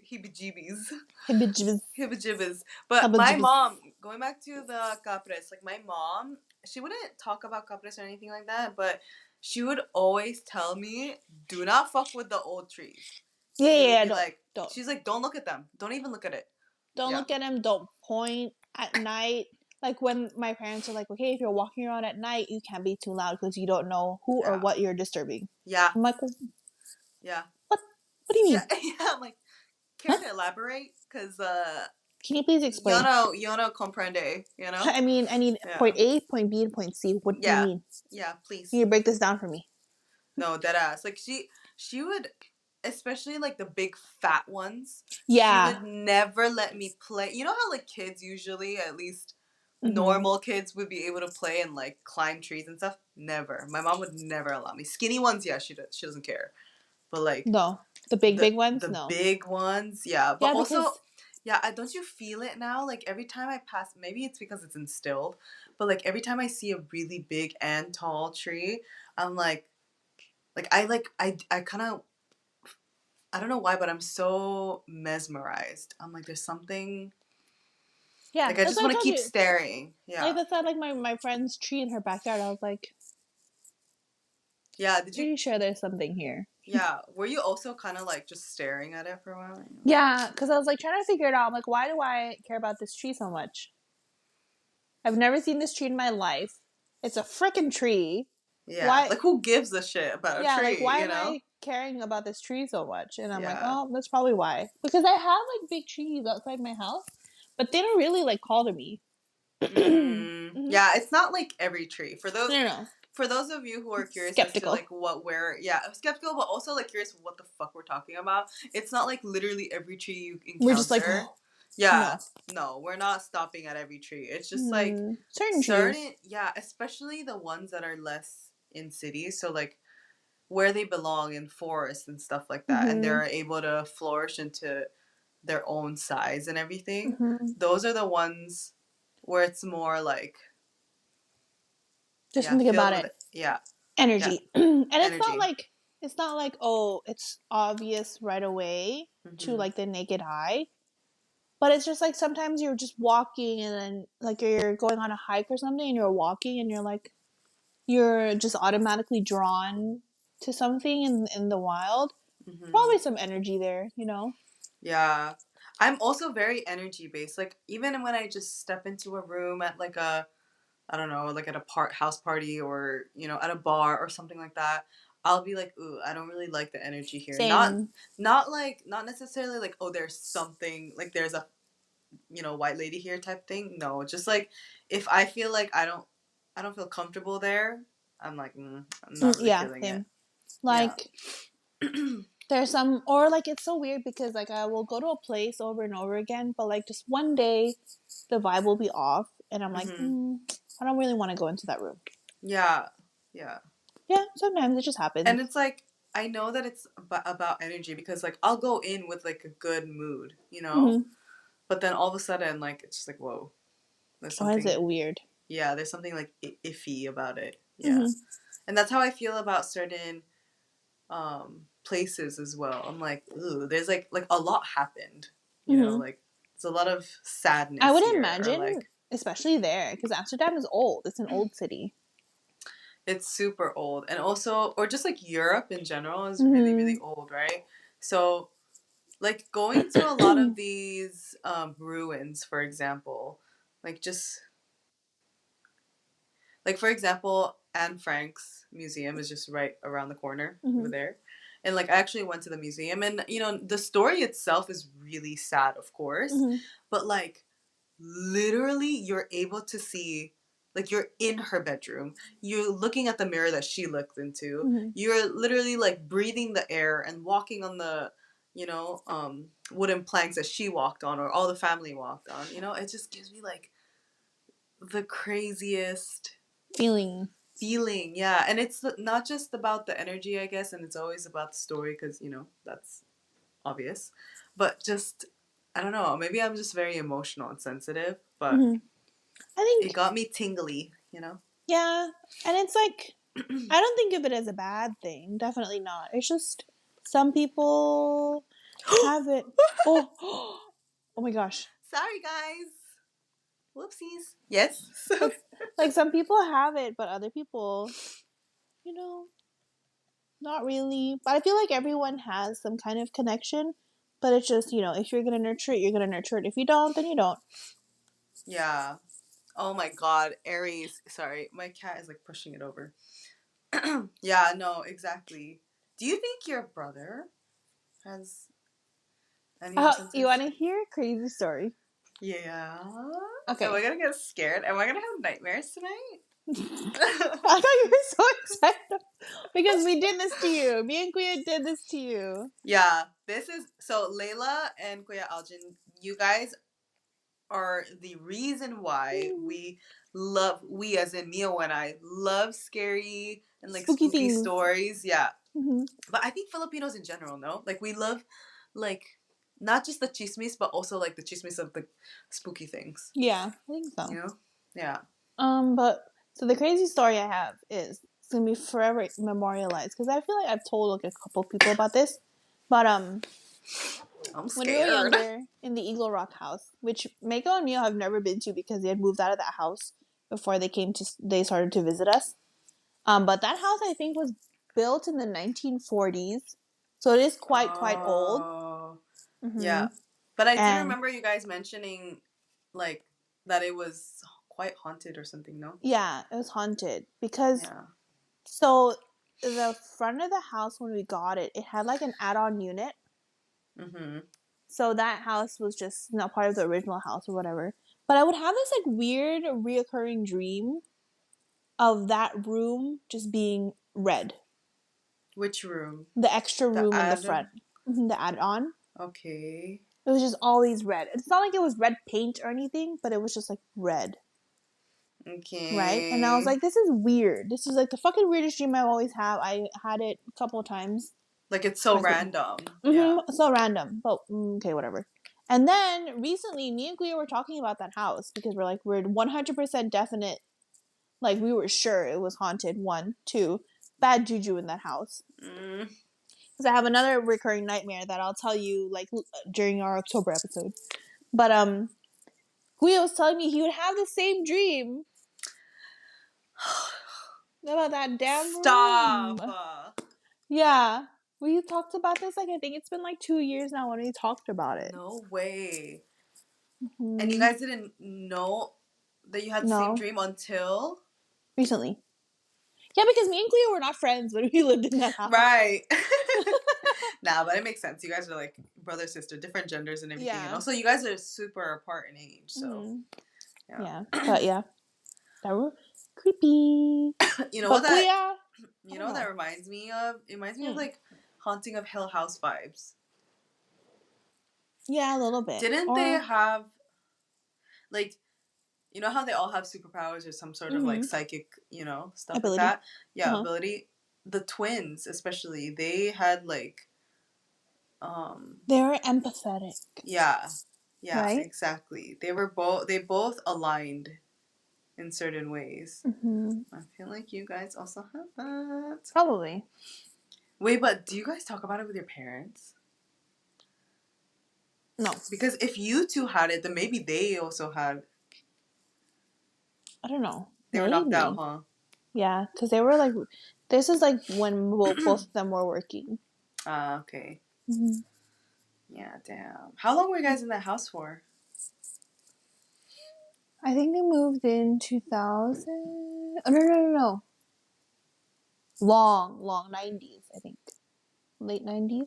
heebie-jeebies. Heebie-jeebies. But my mom, going back to the capres, like my mom, she wouldn't talk about capres or anything like that, but she would always tell me, do not fuck with the old trees. Yeah, don't. She's like, don't look at them. Don't even look at it. Don't look at them. Don't point at night. Like when my parents are like, okay, if you're walking around at night, you can't be too loud because you don't know who or what you're disturbing. Yeah. I'm like, yeah. What do you mean? Yeah, I'm like, care to elaborate? Because, can you please explain? Yo no comprende, you know? I mean, I need point A, point B, and point C. What do you mean? Yeah, please. Can you break this down for me? No, dead ass. Like, she would, especially, like, the big fat ones. Yeah. She would never let me play. You know how, like, kids usually, at least normal kids, would be able to play and, like, climb trees and stuff? Never. My mom would never allow me. Skinny ones, yeah, she doesn't care. But, like... No. The big ones? The big ones, yeah. But also... Yeah, don't you feel it now? Like, every time I pass... Maybe it's because it's instilled. But, like, every time I see a really big and tall tree, I'm like... I kind of... I don't know why, but I'm so mesmerized. I'm like, there's something... Yeah. Like, I just want to keep staring. Yeah. Like, that's not like my friend's tree in her backyard. I was like... Yeah, Pretty sure there's something here. Yeah. Were you also kind of, like, just staring at it for a while? Yeah, because I was, like, trying to figure it out. I'm like, why do I care about this tree so much? I've never seen this tree in my life. It's a freaking tree. Yeah. Why? Like, who gives a shit about a tree? Like, why am I caring about this tree so much? And I'm like, oh, that's probably why. Because I have, like, big trees outside my house, but they don't really, like, call to me. Yeah, it's not, like, every tree. For those... No. For those of you who are curious skeptical. as to, like, I'm skeptical, but also, like, curious what the fuck we're talking about. It's not, like, literally every tree you encounter. We're just like, oh, yeah, no, we're not stopping at every tree. It's just, like, certain trees. Yeah, especially the ones that are less in cities. So, like, where they belong in forests and stuff like that. And they're able to flourish into their own size and everything. Those are the ones where it's more, like... Just think about it. Yeah. Energy. And it's not like, oh, it's obvious right away to, like, the naked eye. But it's just, like, sometimes you're just walking and then, like, you're going on a hike or something and you're walking and you're, like, you're just automatically drawn to something in the wild. Probably some energy there, you know? Yeah. I'm also very energy-based. Like, even when I just step into a room at, like, I don't know, like at a house party or, you know, at a bar or something like that, I'll be like, ooh, I don't really like the energy here. Same. Not necessarily like, oh, there's something, like there's a, you know, white lady here type thing. No, just like, if I feel like I don't feel comfortable there, I'm like, I'm not really feeling it. Like, there's some, or like, it's so weird because like, I will go to a place over and over again, but like just one day the vibe will be off and I'm like, I don't really want to go into that room. Yeah. Yeah, sometimes it just happens. And it's like, I know that it's about energy because, like, I'll go in with, like, a good mood, you know? But then all of a sudden, like, it's just like, whoa. There's something... Why is it weird? Yeah, there's something, like, iffy about it. Yeah. And that's how I feel about certain places as well. I'm like, ooh, there's, like a lot happened. You know, like, there's a lot of sadness I would imagine... Like, especially there, because Amsterdam is old. It's an old city. It's super old. And also, or just like Europe in general is really, really old, right? So, like, going to a lot of these ruins, for example, like just... Like, for example, Anne Frank's museum is just right around the corner over there. And, like, I actually went to the museum. And, you know, the story itself is really sad, of course. But, like, literally you're able to see, like, you're in her bedroom, you're looking at the mirror that she looked into, you're literally like breathing the air and walking on the, you know, wooden planks that she walked on or all the family walked on, you know. It just gives me like the craziest feeling. Yeah. And it's not just about the energy, I guess, and it's always about the story because, you know, that's obvious, but just, I don't know. Maybe I'm just very emotional and sensitive, but I think it got me tingly, you know? Yeah. And it's like, I don't think of it as a bad thing. Definitely not. It's just some people have it. Oh, oh my gosh. Sorry, guys. Whoopsies. Yes. Like some people have it, but other people, you know, not really. But I feel like everyone has some kind of connection. But it's just, if you're gonna nurture it, you're gonna nurture it. If you don't, then you don't. Yeah. Oh my god, Aries. Sorry, my cat is like pushing it over. Yeah, no, exactly. Do you think your brother has any You instances? want to hear a crazy story? Yeah. Okay. Am I gonna get scared? Am I gonna have nightmares tonight? I thought you were so excited because we did this to you. Me and Kuya did this to you. Yeah, this is so Layla and Kuya Algin, you guys are the reason why we as in Mio and I love scary and like Spooky spooky things. stories. Yeah. Mm-hmm. But I think Filipinos in general, no? Like we love like not just the chismis, but also like the chismis of the spooky things. Yeah, I think so. You know? Yeah. But so the crazy story I have is it's gonna be forever memorialized because I feel like I've told like a couple people about this. But I'm when we were scared. younger, in the Eagle Rock house, which Mako and Mio have never been to because they had moved out of that house before they started to visit us. But that house I think was built in the 1940s, so it is quite old. Oh. Mm-hmm. Yeah. But I do And remember you guys mentioning like that it was quite haunted or something, no? yeah, it was haunted because Yeah. so the front of the house when we got it, it had like an add-on unit. Mm-hmm. So that house was just not part of the original house or whatever. But I would have this like weird reoccurring dream of that room just being red. Which room? The extra The room in the ad. front. The add-on. Okay. It was just always red. It's not like it was red paint or anything, but it was just like red. Right? And I was Okay. like, this is weird. This is like the fucking weirdest dream I always have. I had it a couple of times. Like it's so random. Yeah. So random. But okay, whatever. And then recently, me and Cleo were talking about that house because we're 100% definite. Like we were sure it was haunted. 1, 2, bad juju in that house. Mm. Because I have another recurring nightmare that I'll tell you like during our October episode. But Cleo was telling me he would have the same dream about that damn Stop. room. Yeah. We talked about this, like, I think it's been like 2 years now when we talked about it. No way. Mm-hmm. And you guys didn't know that you had the same dream until? Recently. Yeah, because me and Cleo were not friends when we lived in that house. Right. Nah, but it makes sense. You guys are like brother, sister, different genders and everything. Yeah. And also you guys are super apart in age, so yeah. But yeah. That were creepy. You know but what that Kuya, you know what that reminds me of? It reminds me of like Haunting of Hill House vibes. Yeah, a little bit. Didn't they have like you know how they all have superpowers or some sort of like psychic, stuff ability. Like that? Yeah, ability. The twins, especially, they had like they were empathetic. Yeah. Yeah, right? Exactly. They both aligned in certain ways. I feel like you guys also have that. Probably. Wait, but do you guys talk about it with your parents? No. Because if you two had it, then maybe they also had. I don't know. They were knocked out, huh? Yeah, because they were like, this is like when both of them were working. Okay. Yeah, damn. How long were you guys in that house for? I think they moved in 2000. Oh, no. Long 90s, I think. Late 90s.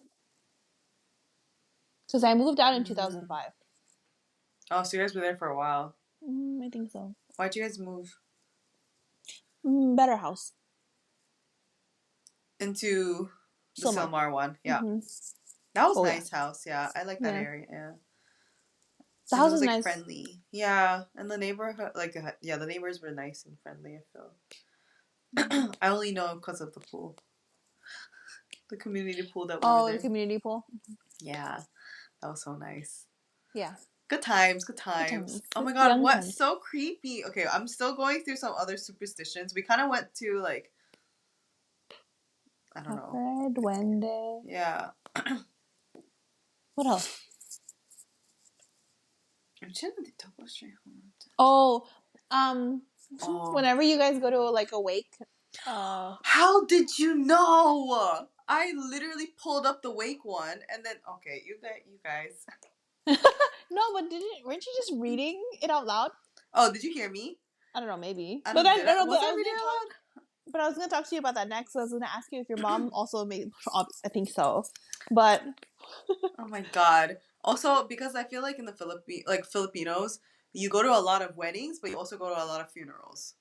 Because I moved out in 2005. Oh, so you guys were there for a while. I think so. Why'd you guys move? Better house. Into the Silmar one, yeah. That was nice house, yeah. I like that area, yeah. The house was is like nice. Friendly. Yeah, and the neighborhood, the neighbors were nice and friendly, I feel. I only know because of the pool. The community pool that we were there. The community pool? Yeah, that was so nice. Yeah. Good times. Oh my god, what's so creepy? Okay, I'm still going through some other superstitions. We kind of went to like I don't know. Red duende. Yeah. What else? Oh, Oh. whenever you guys go to like a wake, How did you know? I literally pulled up the wake one, and then okay, you guys. No, but weren't you just reading it out loud? Oh, did you hear me? I don't know, maybe. I But don't. I Did no, I? no, Was but I reading out loud? But I was gonna talk to you about that next. So I was gonna ask you if your mom also made. I think so, but Oh my god. Also, because I feel like in the Filipinos, you go to a lot of weddings, but you also go to a lot of funerals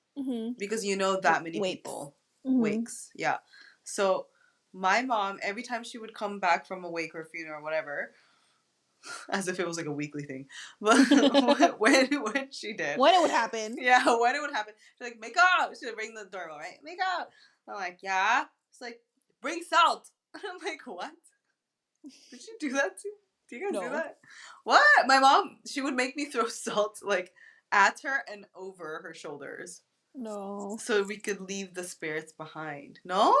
because you know that many wakes. people. Mm-hmm. Wakes, yeah. So my mom, every time she would come back from a wake or funeral or whatever, as if it was like a weekly thing, but when she did, when it would happen, yeah, when it would happen, she's like, "Make up." She'd ring the doorbell, right? Make up. I'm like, yeah. It's like, bring salt. I'm like, what? Did she do that too? Do you guys do that? What? My mom, she would make me throw salt like at her and over her shoulders. No. So we could leave the spirits behind. No?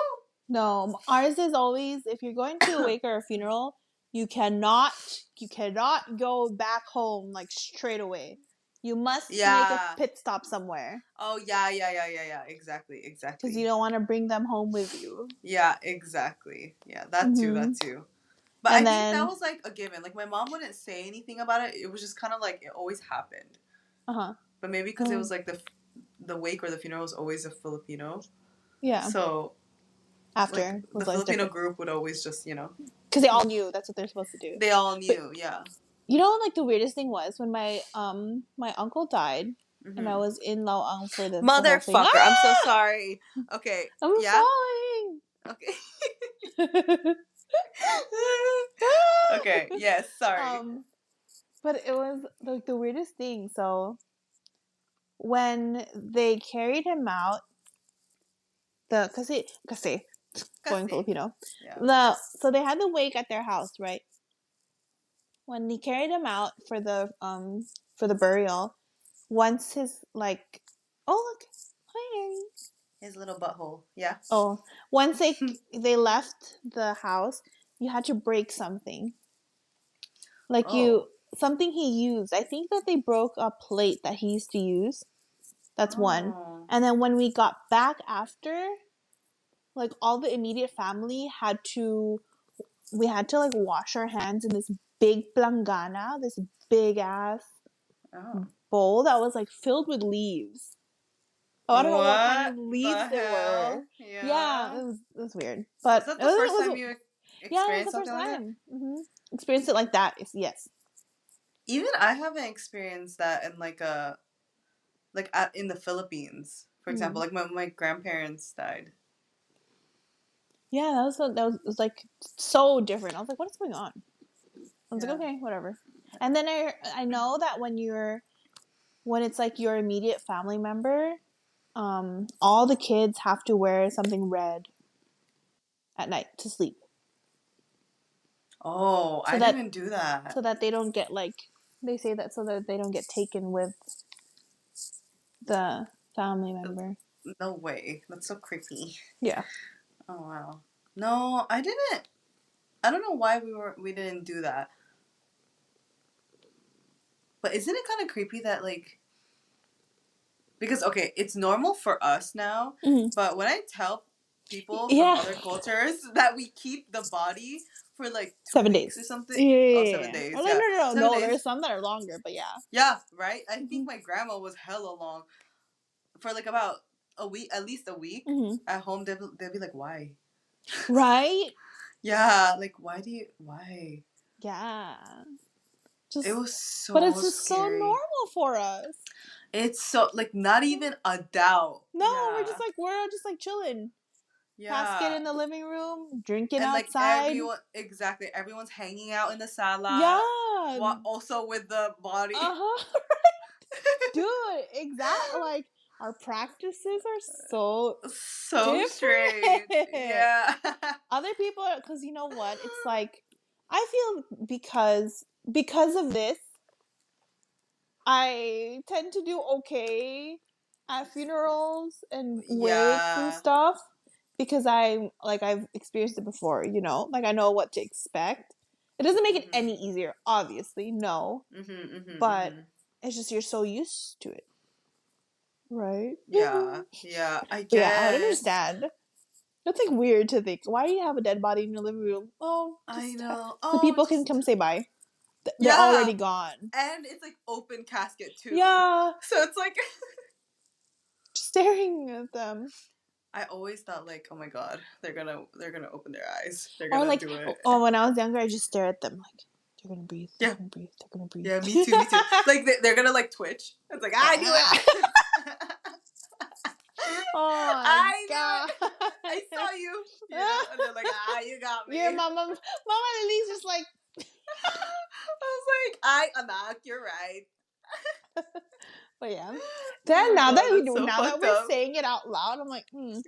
No. Ours is always if you're going to a wake or a funeral, you cannot go back home like straight away. You must make a pit stop somewhere. Oh yeah. Exactly. Because you don't want to bring them home with you. Yeah, exactly. Yeah, that too. But and I think that was like a given. Like my mom wouldn't say anything about it. It was just kind of like it always happened. But maybe because it was like the wake or the funeral was always a Filipino. Yeah. So after like, the Filipino group would always just because they all knew that's what they're supposed to do. They all knew, yeah. You know, like the weirdest thing was when my uncle died, and I was in Laoang for this motherfucker. I'm so sorry. Okay, I'm falling. Okay. Okay. Yes. Sorry. But it was like the weirdest thing. So when they carried him out, kasi going Filipino. Yeah. So they had the wake at their house, right? When they carried him out for the burial, once his like, oh look, hi Harry. His little butthole, yeah. Oh, once they left the house, you had to break something. Like something he used. I think that they broke a plate that he used to use. That's one. And then when we got back after, like all the immediate family we had to like wash our hands in this big plangana, this big ass bowl that was like filled with leaves. Oh, I don't know what kind of leaves they were. Yeah, it was weird. But is that the first time you experienced something like that? Experienced it like that. Yes. Even I haven't experienced that in in the Philippines, for example. Like my grandparents died. Yeah, that was like so different. I was like, what is going on? I was like, okay, whatever. And then I know that when it's like your immediate family member, all the kids have to wear something red at night to sleep. Oh, I didn't do that. So that they don't get they say that so that they don't get taken with the family member. No way. That's so creepy. Yeah. Oh wow. No, I didn't. I don't know why we didn't do that. But isn't it kind of creepy that because okay, it's normal for us now, but when I tell people from other cultures that we keep the body for like 7 weeks days or something. Yeah. 7 days. Oh, yeah. No, there's some that are longer, but yeah. Yeah, right? I think my grandma was hella long. For like about a week, at least a week at home, they'll be like, why? Right? Yeah, like why? Yeah. It was so But it's just scary. so normal for us. It's so not even a doubt. No, we're just like chilling. Yeah. Casket in the living room, drinking and outside. Everyone's hanging out in the sala. Yeah. Also with the body. Dude, exactly. Like our practices are so strange. Yeah. Other people are, because you know what? It's like I feel because of this, I tend to do okay at funerals and wakes and stuff because I've experienced it before, you know? Like, I know what to expect. It doesn't make it any easier, obviously, no. But it's just you're so used to it. Right? Yeah, I But yeah, I would guess. understand. That's like weird to think. Why do you have a dead body in your living room? Oh, I know. so people can come say bye. They're already gone. And it's like open casket too. Yeah. So it's like staring at them. I always thought like, oh my god, they're gonna open their eyes. They're gonna like, do it. Oh, when I was younger, I just stare at them like they're gonna breathe. They're gonna breathe. They're gonna breathe. Yeah, me too. Like they're gonna like twitch. It's like I knew it. Oh my god! I saw you. You know? And they're like, you got me. Yeah, Mama Lily's just like. I was like, Anak, you're right. But yeah, then now that we're saying it out loud, I'm like,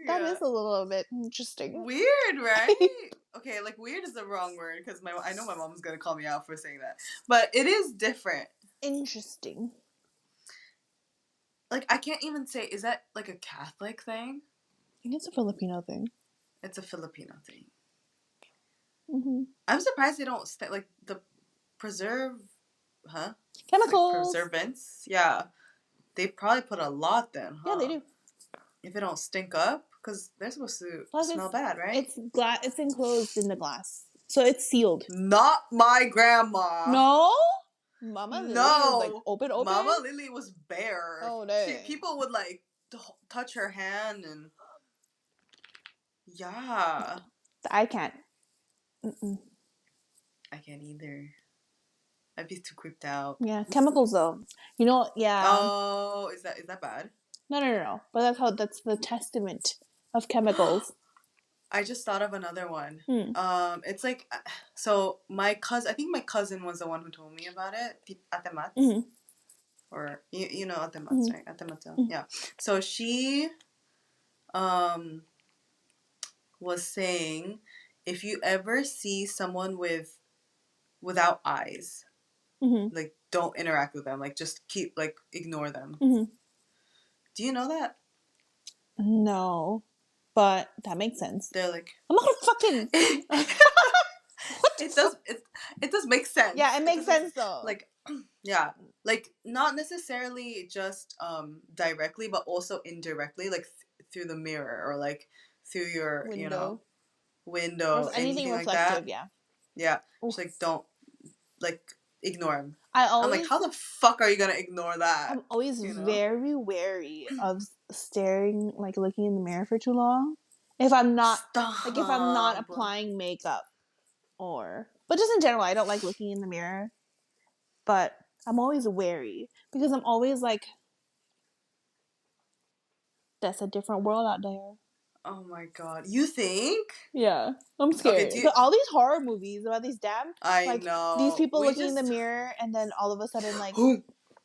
that is a little bit interesting. Weird, right? Okay, like weird is the wrong word because I know my mom's gonna call me out for saying that, but it is different. Interesting. Like I can't even say, is that like a Catholic thing? I think it's a Filipino thing. It's a Filipino thing. Mm-hmm. I'm surprised they don't like the chemicals, like preservants. Yeah. They probably put a lot then, huh? Yeah, they do. If it don't stink up, because they're supposed to smell bad, right? It's It's enclosed in the glass, so it's sealed. Not my grandma. No, Mama Lily was like open. Mama Lily was bare. Oh no! People would like touch her hand and yeah. I can't. Mm-mm. I can't either. I'd be too creeped out. Yeah, chemicals though. You know, yeah. Oh, is that bad? No. But that's the testament of chemicals. I just thought of another one. It's like, so my cousin. I think my cousin was the one who told me about it. Ate Mats, or you know Ate Mats, right? Ate Mats, yeah. So she, was saying, if you ever see someone without eyes. Like, don't interact with them. Like, just ignore them. Do you know that? No, but that makes sense. They're like, I'm not gonna fucking. It does make sense. Yeah, it makes sense though. Like, yeah, like not necessarily just directly, but also indirectly, like through the mirror or like through your window, or anything reflective. Like that. Yeah. Just like don't ignore him. I'm like, how the fuck are you gonna ignore that? I'm always very wary of staring, like looking in the mirror for too long. If I'm not applying makeup, but just in general, I don't like looking in the mirror. But I'm always wary because I'm always like, that's a different world out there. Oh my god. You think? Yeah. I'm scared. Okay, all these horror movies about these I know. These people looking in the mirror and then all of a sudden like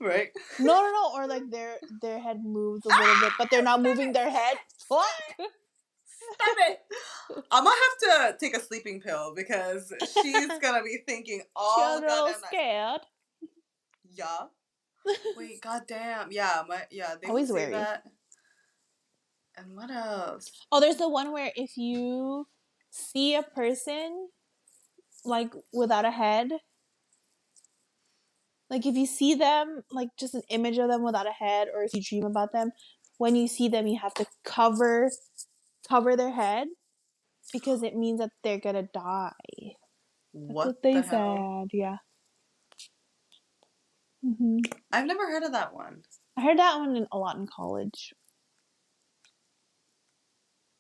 right? No. Or like their head moves a little bit, but they're not moving their head. Fuck. Stop it. I'm gonna have to take a sleeping pill because she's gonna be thinking all the goddamn night. Scared. Yeah. Wait, goddamn. Yeah, they always say that. And what else? Oh, there's the one where if you see a person like without a head, like if you see them, like just an image of them without a head, or if you dream about them, when you see them, you have to cover their head because it means that they're gonna die. What they said, yeah. I've never heard of that one. I heard that one a lot in college.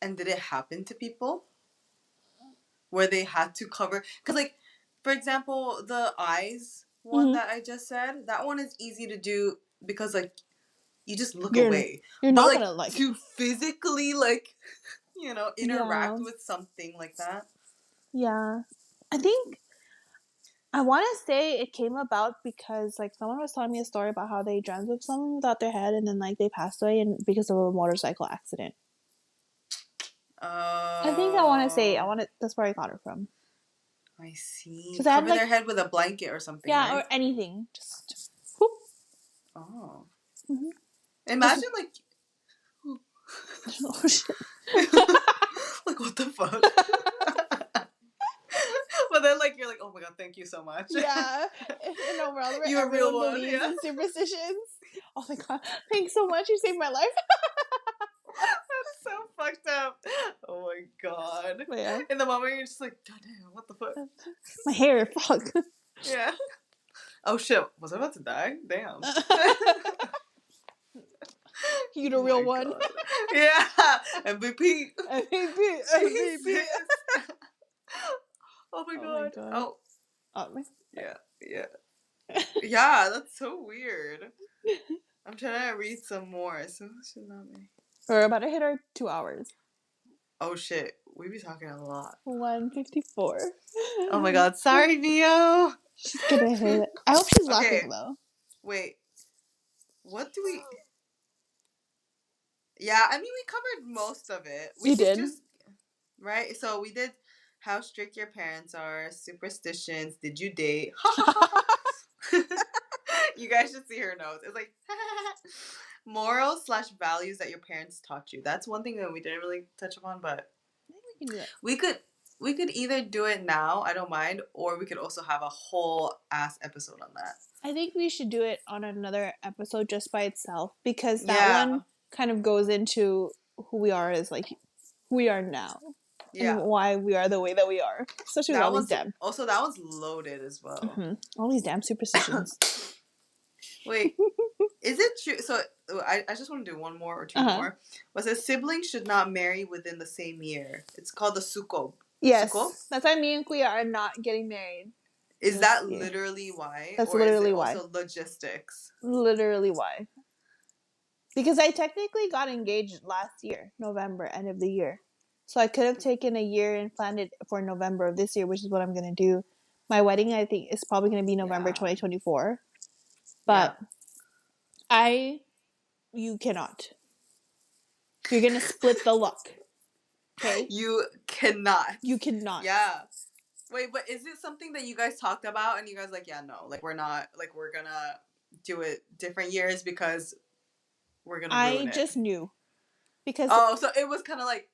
And did it happen to people? Where they had to cover? Because, like, for example, the eyes one that I just said, that one is easy to do because, like, you just look away. You're not gonna, like... to physically, like, interact with something like that. Yeah. I think... I want to say it came about because, like, someone was telling me a story about how they dreamt of someone without their head and then, like, they passed away because of a motorcycle accident. I think that's where I got it from. I see. Cover their head with a blanket or something. Yeah, right? or anything. Just whoop. Oh. Imagine like. Oh shit. Like, what the fuck? But then, like, you're like, oh my god, thank you so much. Yeah. And overall, where You're a real everyone one, believes yeah. in superstitions. Oh my god, thanks so much. You saved my life. That's so fucked up. Oh my god. But yeah. In the moment, you're just like, god damn, what the fuck? My hair, fuck. Yeah. Oh shit, was I about to die? Damn. You the Oh real my one. God. Yeah. MVP. MVP. Jesus. Oh my Oh god. my god. Oh. Oh, Yeah. Yeah. Yeah, that's so weird. I'm trying to read some more. So this should not be. We're about to hit our 2 hours. Oh shit. We be talking a lot. 154. Oh my god. Sorry, Vio. She's gonna hit it. I hope she's laughing though. Wait. What do we... Yeah, I mean, we covered most of it. We did. Just... Right? So we did how strict your parents are, superstitions, did you date? You guys should see her nose. It's like morals/values that your parents taught you. That's one thing that we didn't really touch upon, but I think we can do that. We could either do it now, I don't mind, or we could also have a whole ass episode on that. I think we should do it on another episode just by itself because that one kind of goes into who we are as like who we are now. Yeah. And why we are the way that we are. Especially with all these damn. Also, that one's loaded as well. Mm-hmm. All these damn superstitions. Wait, is it true? So I just want to do one more or two more. Was it siblings should not marry within the same year? It's called the suko. Yes, suko? That's why me and Kuya are not getting married. Is that literally why? That's literally why. Also logistics. Literally why. Because I technically got engaged last year, November, end of the year. So I could have taken a year and planned it for November of this year, which is what I'm going to do. My wedding, I think, is probably going to be November 2024. But you cannot. You're going to split the luck. Okay? You cannot. You cannot. Yeah. Wait, but is it something that you guys talked about and you guys like, yeah, no, like we're not, like we're going to do it different years because we're going to ruin it? I just knew. Because so it was kind of like.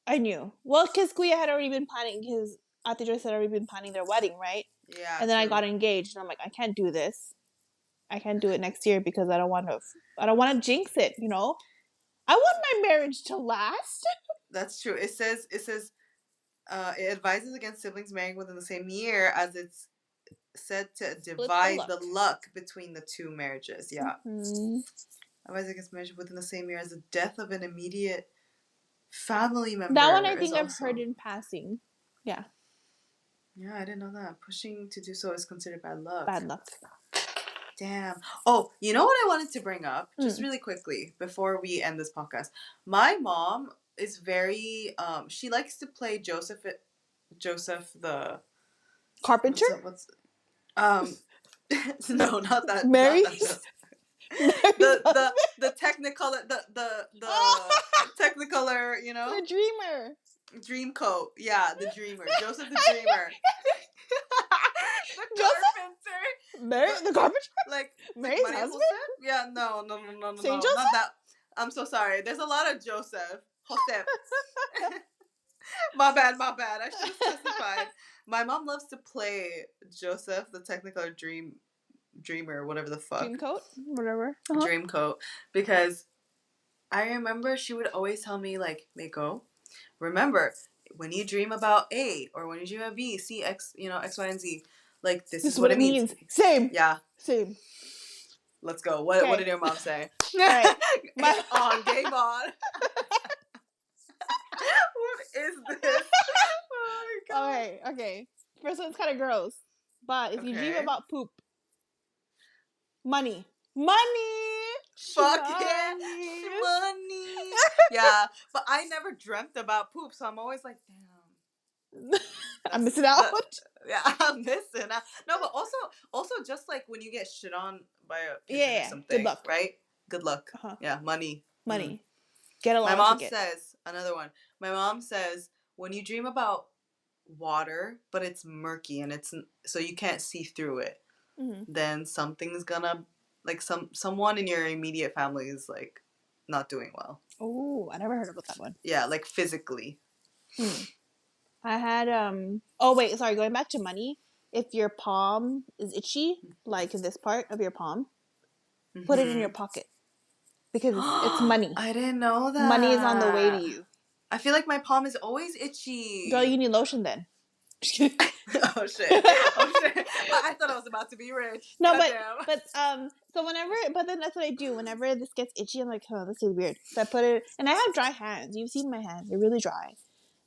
I knew. Well, because Kuya had already been planning, his Ate Joyce had already been planning their wedding, right? Yeah. And then I got engaged, and I'm like, I can't do this. I can't do it next year because I don't want to jinx it, you know? I want my marriage to last. That's true. It says it advises against siblings marrying within the same year as it's said to divide the luck between the two marriages. Yeah. Mm-hmm. Advises against marriage within the same year as the death of an immediate family member. That one I think I've heard in passing. Yeah. Yeah, I didn't know that. Pushing to do so is considered bad luck. Bad luck. Damn. Oh, you know what I wanted to bring up? Just really quickly before we end this podcast. My mom is very she likes to play Joseph the carpenter? No, not that. Mary? Not that the technicolor the technicolor, you know? The dreamer. Dreamcoat. Yeah, the dreamer. Joseph the dreamer. The carpenter. Mary the carpenter? Like Mary's husband? Joseph? Yeah, no. Saint Joseph? Not that. I'm so sorry. There's a lot of Joseph. My bad. I should have specified. My mom loves to play Joseph, the Technicolor Dreamer, whatever the fuck. Dreamcoat? Whatever. Dreamcoat. Because I remember she would always tell me, like, Mako, remember, when you dream about A, or when you dream about B, C, X, X, Y, and Z, like, this is what it means. Same. Yeah. Same. Let's go. What did your mom say? Right. Game on. What is this? Oh my god. Okay. First one's kind of gross. But if you dream about poop, money. Fuck yeah. Money. Yeah. But I never dreamt about poop, so I'm always like, damn. I'm missing out. Yeah, I'm missing out. No, but also just like when you get shit on by a pigeon or something. Good luck. Right? Good luck. Yeah, money. Get a lot. My mom says, another one. My mom says, when you dream about water, but it's murky and so you can't see through it, then something's gonna, like someone in your immediate family is like not doing well. Oh, I never heard about that one. Yeah, like physically. I had oh wait, sorry, going back to money. If your palm is itchy, like this part of your palm, put it in your pocket. Because it's money. I didn't know that. Money is on the way to you. I feel like my palm is always itchy. Girl, you need lotion then. Oh shit! Oh shit! I thought I was about to be rich. No, but so whenever, but then that's what I do. Whenever this gets itchy, I'm like, oh, this is weird. So I put it, and I have dry hands. You've seen my hands; they're really dry.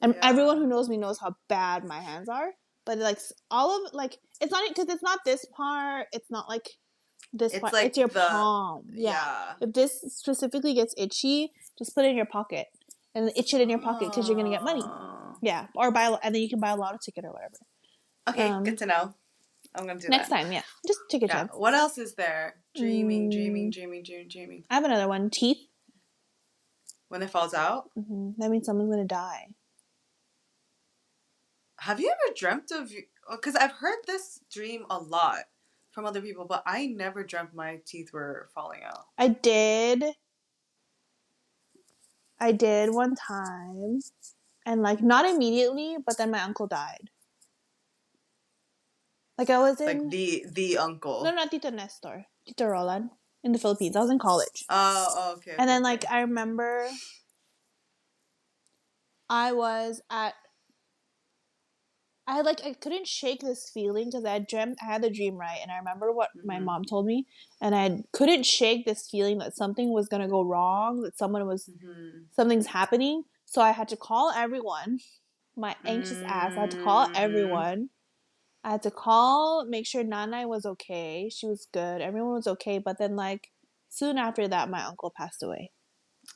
And everyone who knows me knows how bad my hands are. But like all of like, it's not because it's not this part. It's not like this part. Like it's your palm. Yeah. If this specifically gets itchy, just put it in your pocket and itch it in your pocket because you're gonna get money. Yeah, or buy, and then you can buy a lotto ticket or whatever. Okay, good to know. I'm gonna do next that next time. Yeah, just take a chance. What else is there? Dreaming. I have another one. Teeth. When it falls out. That means someone's gonna die. Have you ever dreamt of? Because I've heard this dream a lot from other people, but I never dreamt my teeth were falling out. I did one time, and like not immediately, but then my uncle died. Like I was in like the uncle. No, not Tito Nestor, Tito Roland in the Philippines. I was in college. Oh, okay. And then like I remember, I couldn't shake this feeling because I had the dream right, and I remember what my mom told me, and I couldn't shake this feeling that something was gonna go wrong, that something's happening. So I had to call everyone. My anxious ass. I had to call everyone. I had to call, make sure Nanai was okay. She was good. Everyone was okay. But then, like, soon after that, my uncle passed away.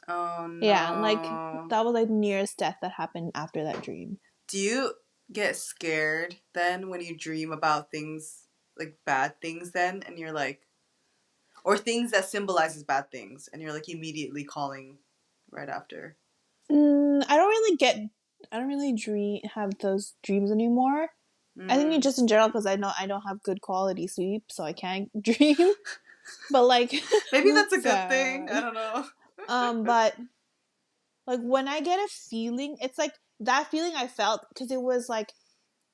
Oh no! Yeah, like that was like nearest death that happened after that dream. Do you get scared then when you dream about things, like bad things then, and you're like, or things that symbolizes bad things, and you're like immediately calling right after? I don't really have those dreams anymore. I think just in general because I know I don't have good quality sleep, so I can't dream. But like maybe that's a good thing. I don't know. But like when I get a feeling, it's like that feeling I felt because it was like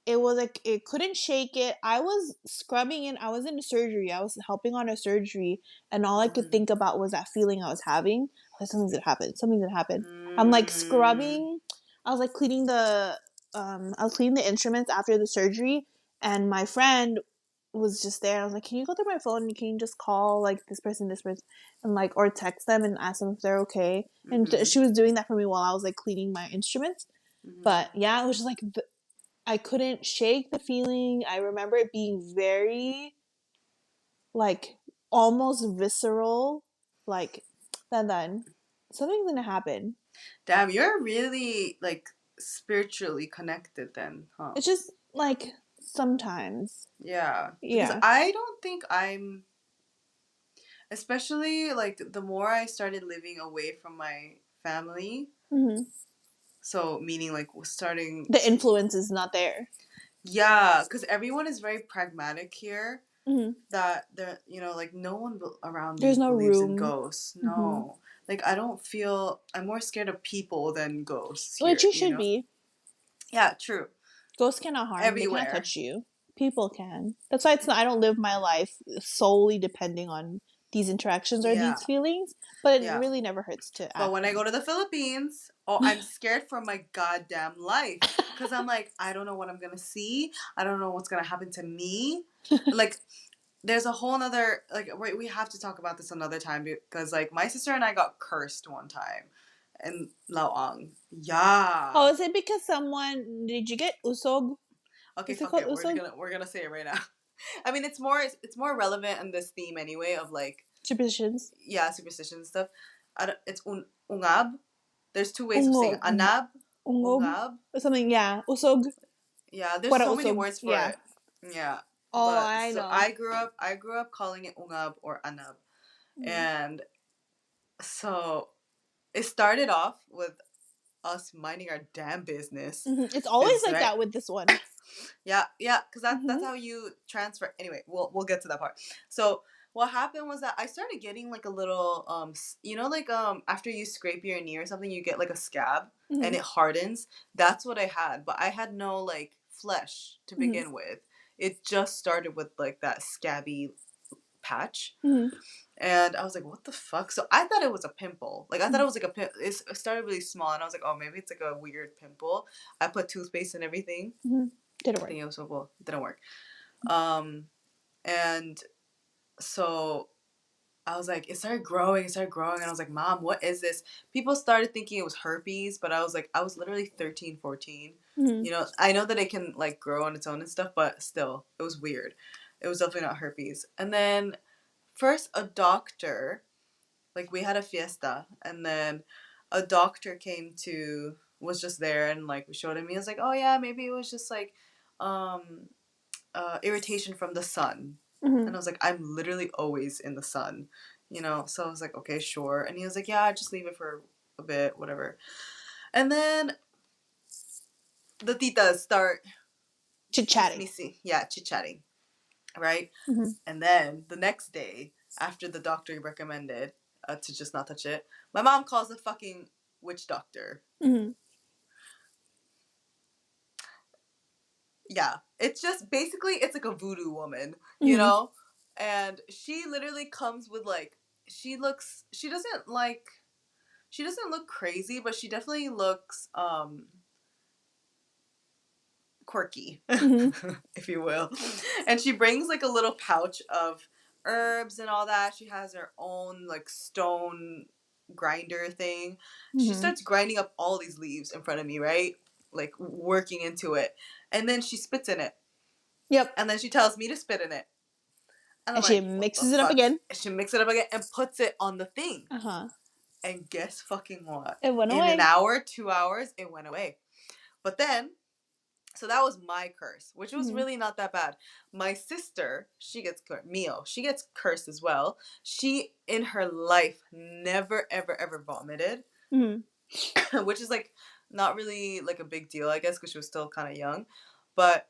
it couldn't shake it. I was scrubbing in. I was in surgery. I was helping on a surgery, and all I could think about was that feeling I was having. Like something's gonna happen. Something's gonna happen. I'm like scrubbing. I was like cleaning the instruments after the surgery, and my friend was just there. I was like, "Can you go through my phone? And can you just call like this person, and like or text them and ask them if they're okay?" And she was doing that for me while I was like cleaning my instruments. But yeah, it was just like. I couldn't shake the feeling. I remember it being very, like, almost visceral. Like, then something's gonna happen. Damn, you're really, like, spiritually connected then, huh? It's just, like, sometimes. Yeah. Because I don't think I'm... Especially, like, the more I started living away from my family... So, meaning, like, starting... The influence is not there. Yeah, because everyone is very pragmatic here. That, like, no one around me believes in ghosts. No. Like, I don't feel... I'm more scared of people than ghosts here, which you should be. Yeah, true. Ghosts cannot harm. Everywhere. They can't touch you. People can. That's why I don't live my life solely depending on these interactions or these feelings. But it really never hurts to act. But when I go to the Philippines... Oh, I'm scared for my goddamn life. Because I'm like, I don't know what I'm going to see. I don't know what's going to happen to me. Like, there's a whole nother... Like, we have to talk about this another time. Because, like, my sister and I got cursed one time. In Laoang. Yeah. Oh, is it because someone... Did you get usog? Okay, fuck it. We're gonna say it right now. I mean, it's more relevant in this theme anyway of, like... Superstitions. Yeah, superstition stuff. It's ungab. There's two ways of saying it. Anab, ungab. Or something, yeah. Usog. Yeah, there's so many words for it. Yeah. Oh, I know. I grew up calling it ungab or anab. And so it started off with us minding our damn business. It's always like that with this one. Yeah, because that's how you transfer. Anyway, we'll get to that part. So what happened was that I started getting like a little you know, like after you scrape your knee or something, you get like a scab and it hardens. That's what I had, but I had no like flesh to begin with. It just started with like that scabby patch. And I was like, what the fuck? So I thought it was a pimple. Like, I thought it was like it started really small, and I was like, oh, maybe it's like a weird pimple. I put toothpaste and everything. Didn't work. Thinking it was so cool. It didn't work. And so I was like, it started growing, and I was like, Mom, what is this? People started thinking it was herpes, but I was like, I was literally 13, 14. You know, I know that it can like grow on its own and stuff, but still, it was weird. It was definitely not herpes. And then first a doctor, like we had a fiesta, and then a doctor was just there, and like we showed him. He was like, oh yeah, maybe it was just like irritation from the sun. And I was like, I'm literally always in the sun, you know? So I was like, okay, sure. And he was like, yeah, just leave it for a bit, whatever. And then the titas start chit-chatting. Yeah, chit-chatting, right? And then the next day, after the doctor recommended to just not touch it, my mom calls the fucking witch doctor. Yeah, it's just basically it's like a voodoo woman, you know, and she literally comes with like she doesn't look crazy, but she definitely looks quirky, if you will. And she brings like a little pouch of herbs and all that. She has her own like stone grinder thing. She starts grinding up all these leaves in front of me, right? Like working into it. And then she spits in it. Yep. And then she tells me to spit in it. And like, she mixes it up again. She mixes it up again and puts it on the thing. And guess fucking what? It went away. In an hour, 2 hours, it went away. But then, so that was my curse, which was really not that bad. My sister, she gets cursed as well. She, in her life, never, ever, ever vomited. Which is like not really like a big deal, I guess, because she was still kind of young. But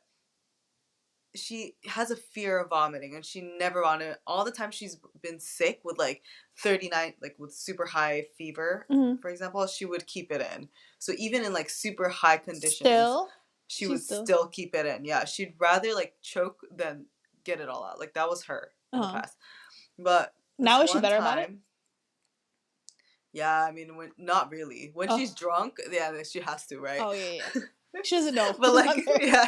she has a fear of vomiting, and she never vomited. All the time she's been sick with like 39, like with super high fever, for example, she would keep it in. So even in like super high conditions, she would still keep it in. Yeah, she'd rather like choke than get it all out. Like that was her in the past. But now is she better about it? Yeah, I mean, not really. When she's drunk, yeah, she has to, right? Oh yeah. She doesn't know. But like, yeah,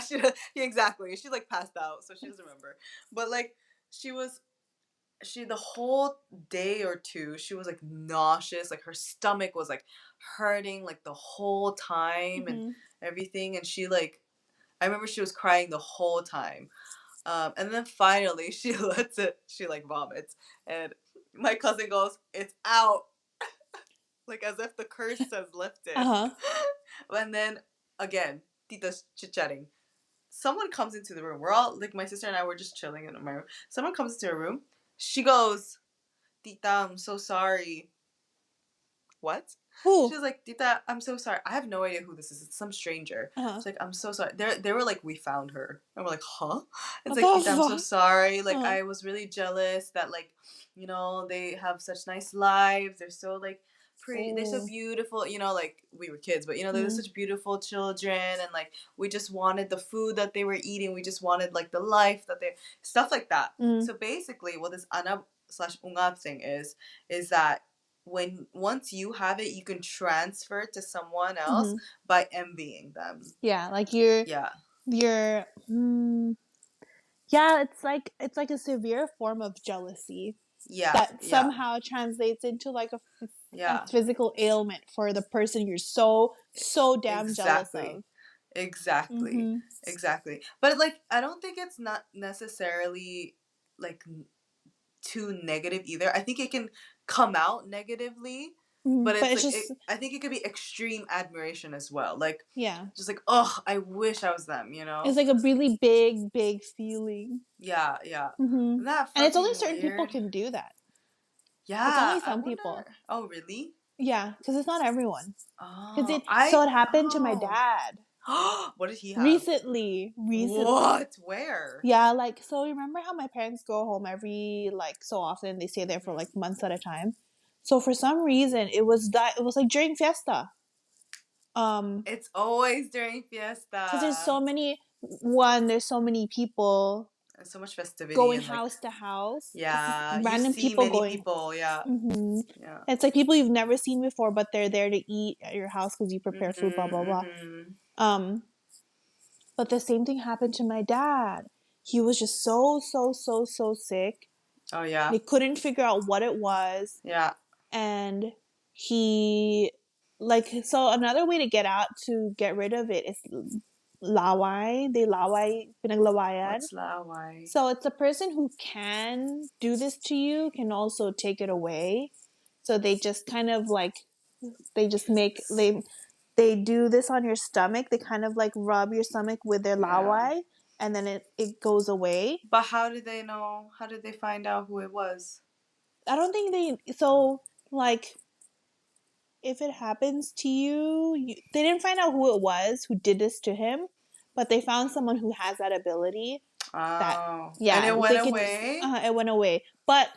exactly. She's like passed out, so she doesn't remember. But like, the whole day or two, she was like nauseous. Like her stomach was like hurting like the whole time and everything. And she like, I remember she was crying the whole time. And then finally she she like vomits. And my cousin goes, it's out. Like as if the curse says lifted. And then again, Tita's chit-chatting. Someone comes into the room. We're all, like, my sister and I were just chilling in my room. Someone comes into her room. She goes, Tita, I'm so sorry. What? Who? She was like, Tita, I'm so sorry. I have no idea who this is. It's some stranger. She's like, I'm so sorry. They were like, we found her. And we're like, huh? It's like, Tita, I'm so sorry. Like, I was really jealous that, like, you know, they have such nice lives. They're so, like, pretty, they're so beautiful, you know, like we were kids, but you know, they're such beautiful children, and like we just wanted the food that they were eating, we just wanted like the life that they, stuff like that. So basically what this anab/ungab thing is that once you have it, you can transfer it to someone else by envying them. Yeah, like you're yeah, it's like a severe form of jealousy. Yeah, that somehow translates into like a physical ailment for the person you're so damn jealous of. Exactly. But like, I don't think it's not necessarily like too negative either. I think it can come out negatively, but it's like just, I think it could be extreme admiration as well. Like, just like, oh, I wish I was them, you know? It's like a really big feeling. Yeah. And it's only certain people can do that. Yeah. It's only some people. Oh, really? Yeah, because it's not everyone. Because it happened to my dad. What did he have? Recently. What? Where? Yeah, like, so remember how my parents go home every, like, so often? They stay there for, like, months at a time. So for some reason, it was like during fiesta. It's always during fiesta. Because there's so many people. There's so much festivity Going and like house to house. yeah, you Random see people many going. people. Yeah, yeah. It's like people you've never seen before, but they're there to eat at your house because you prepare food, blah, blah, blah. But the same thing happened to my dad. He was just so sick. Oh yeah. They couldn't figure out what it was. Yeah. And he, like, so another way to get rid of it is laway. They pinaglawayan. What's laway? So it's a person who can do this to you, can also take it away. So they just kind of like, they do this on your stomach. They kind of like rub your stomach with their laway, and then it goes away. But how did they know? How did they find out who it was? I don't think so like, if it happens to you, they didn't find out who it was who did this to him, but they found someone who has that ability. Oh. And it went away? It went away. But,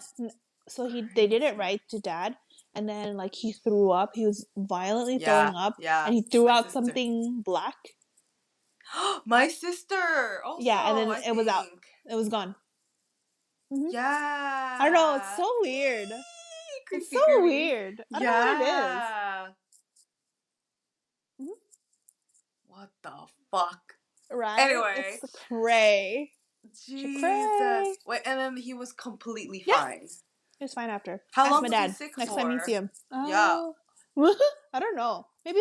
so they did it right to dad, and then, like, he threw up. He was violently throwing up. Yeah. And he threw out something black. My sister also. Yeah, and then it was out. It was gone. Yeah. I don't know. It's so weird. It's so weird. I don't know what it is. What the fuck? Right? Anyway. It's cray. Jesus. Wait, and then he was completely fine. He was fine after. How Ask long my was dad. he sick Next for? time you see him. Yeah. I don't know. Maybe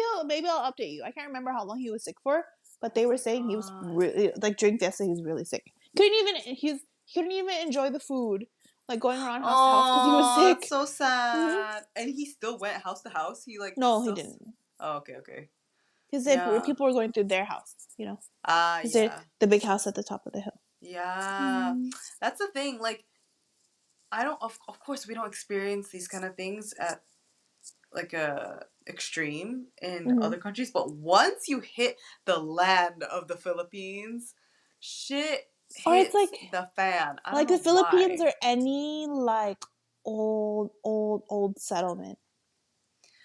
I'll update you. I can't remember how long he was sick for, but they were saying he was really, like, during fiesta he was really sick. He couldn't even enjoy the food, like going around house to house because he was sick. That's so sad. And he still went house to house. He he didn't. Oh, okay. Because people were going through their house, you know. The big house at the top of the hill. Yeah, that's the thing. Like, I don't. Of course, we don't experience these kind of things at like a extreme in other countries. But once you hit the land of the Philippines, shit hits like the fan. I don't know the Philippines why. or any like old settlement,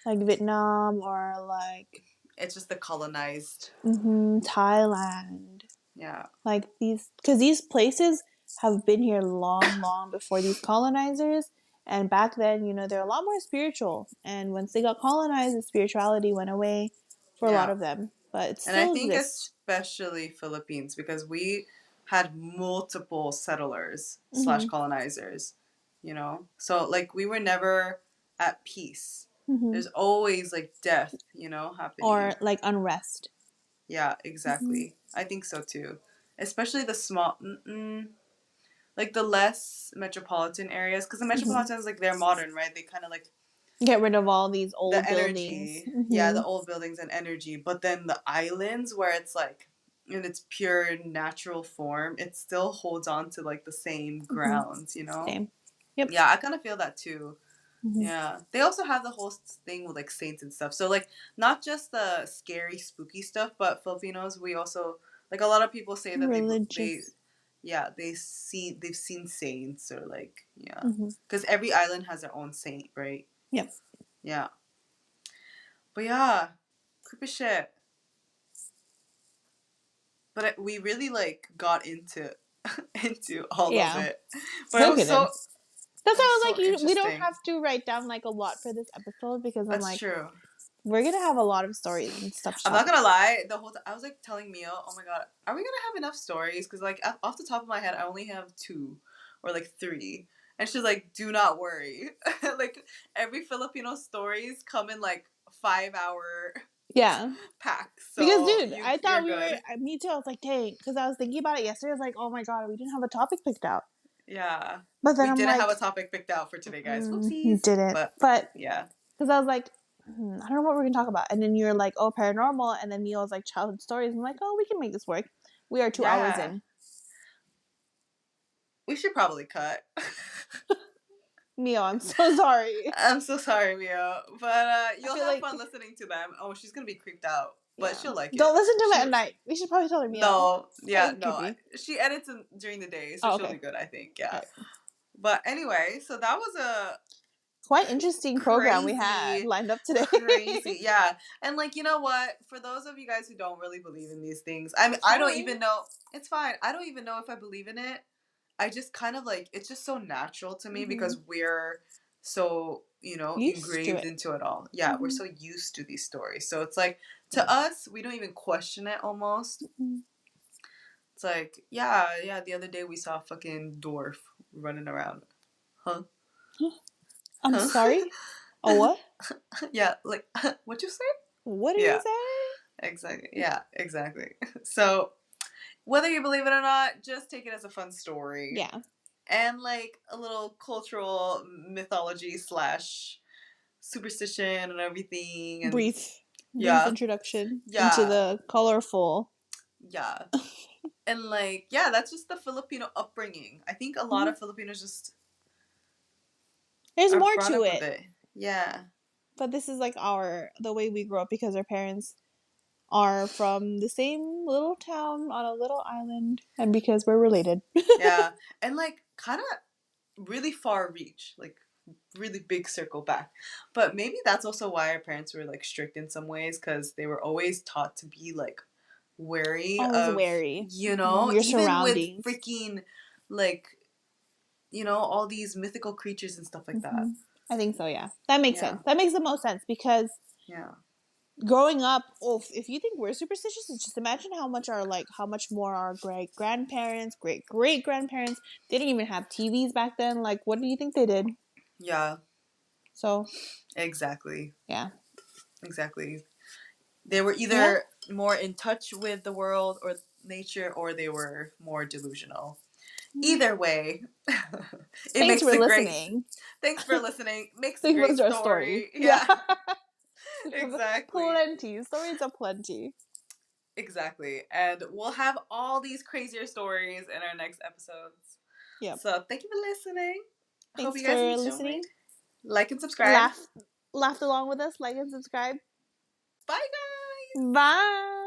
like Vietnam or like. It's just the colonized. Thailand. Yeah. Like because these places have been here long before these colonizers. And back then, they're a lot more spiritual. And once they got colonized, the spirituality went away for a lot of them. But it still exists. Especially Philippines, because we had multiple settlers / colonizers, So, like, we were never at peace. There's always, like, death, happening. Or, like, unrest. Yeah, exactly. I think so, too. Especially the small... like, the less metropolitan areas. Because the metropolitans, like, they're modern, right? They kind of, like... get rid of all these old buildings. Yeah, the old buildings and energy. But then the islands, where it's, like, in its pure natural form, it still holds on to, like, the same grounds, Same. Yep. Yeah, I kind of feel that, too. Yeah. They also have the whole thing with, like, saints and stuff. So, like, not just the scary, spooky stuff, but Filipinos, we also... Like, a lot of people say that they've seen saints or, like, because every island has their own saint, right? Yep. Yeah. But yeah, creepy shit. But we really, like, got into all of it. But it was so... That's why I was like, we don't have to write down, like, a lot for this episode, because I'm like... That's true. We're going to have a lot of stories and stuff. I'm not going to lie. The whole time, I was, like, telling Mia, oh, my God, are we going to have enough stories? Because, like, off the top of my head, I only have 2 or, like, 3. And she's like, do not worry. Like, every Filipino stories come in, like, 5-hour packs. So because, dude, I thought me too. I was like, dang. Because I was thinking about it yesterday. I was like, oh, my God, we didn't have a topic picked out. Yeah. But then we didn't have a topic picked out for today, guys. Whoopsies. You didn't. But yeah. Because I was like, I don't know what we're going to talk about. And then you're like, oh, paranormal. And then Mia was like, childhood stories. I'm like, oh, we can make this work. We are 2 hours in. We should probably cut. Mia, I'm so sorry. I'm so sorry, Mia. But you'll have fun listening to them. Oh, she's going to be creeped out. but she'll like it. Don't listen to it at night. We should probably tell her meow. No, yeah, no. She edits during the day, so she'll be good, I think. Yeah. Right. But anyway, so that was a quite interesting program we had lined up today. Crazy, yeah. And like, you know what? For those of you guys who don't really believe in these things, I mean, I don't even know. It's fine. I don't even know if I believe in it. I just kind of like, it's just so natural to me because we're so, engraved into it all. Yeah, we're so used to these stories. So it's like, to us, we don't even question it almost. It's like, yeah, the other day we saw a fucking dwarf running around. Huh? I'm sorry? Oh, what? Yeah, like, what'd you say? What did you say? Exactly. Yeah, exactly. So, whether you believe it or not, just take it as a fun story. Yeah. And like a little cultural mythology / superstition and everything. And brief introduction into the colorful. Yeah. And like, that's just the Filipino upbringing. I think a lot of Filipinos just... There's more to it. Yeah. But this is like the way we grew up because our parents are from the same little town on a little island and because we're related. Yeah. And like kind of really far reach, like really big circle back. But maybe that's also why our parents were like strict in some ways because they were always taught to be like wary your surroundings. With freaking like all these mythical creatures and stuff like that. I think so, yeah. That makes sense. That makes the most sense because growing up, if you think we're superstitious, just imagine how much more our great grandparents, great great grandparents, they didn't even have TVs back then. Like, what do you think they did? Yeah. So. Exactly. Yeah. Exactly. They were either more in touch with the world or nature, or they were more delusional. Either way, Thanks for listening. Thanks for listening. Makes a great story. Yeah. Exactly. Plenty. Stories are plenty. Exactly. And we'll have all these crazier stories in our next episodes. Yeah. So thank you for listening. Thanks Hope you guys for listening. Like and subscribe. Laughed along with us. Like and subscribe. Bye, guys. Bye.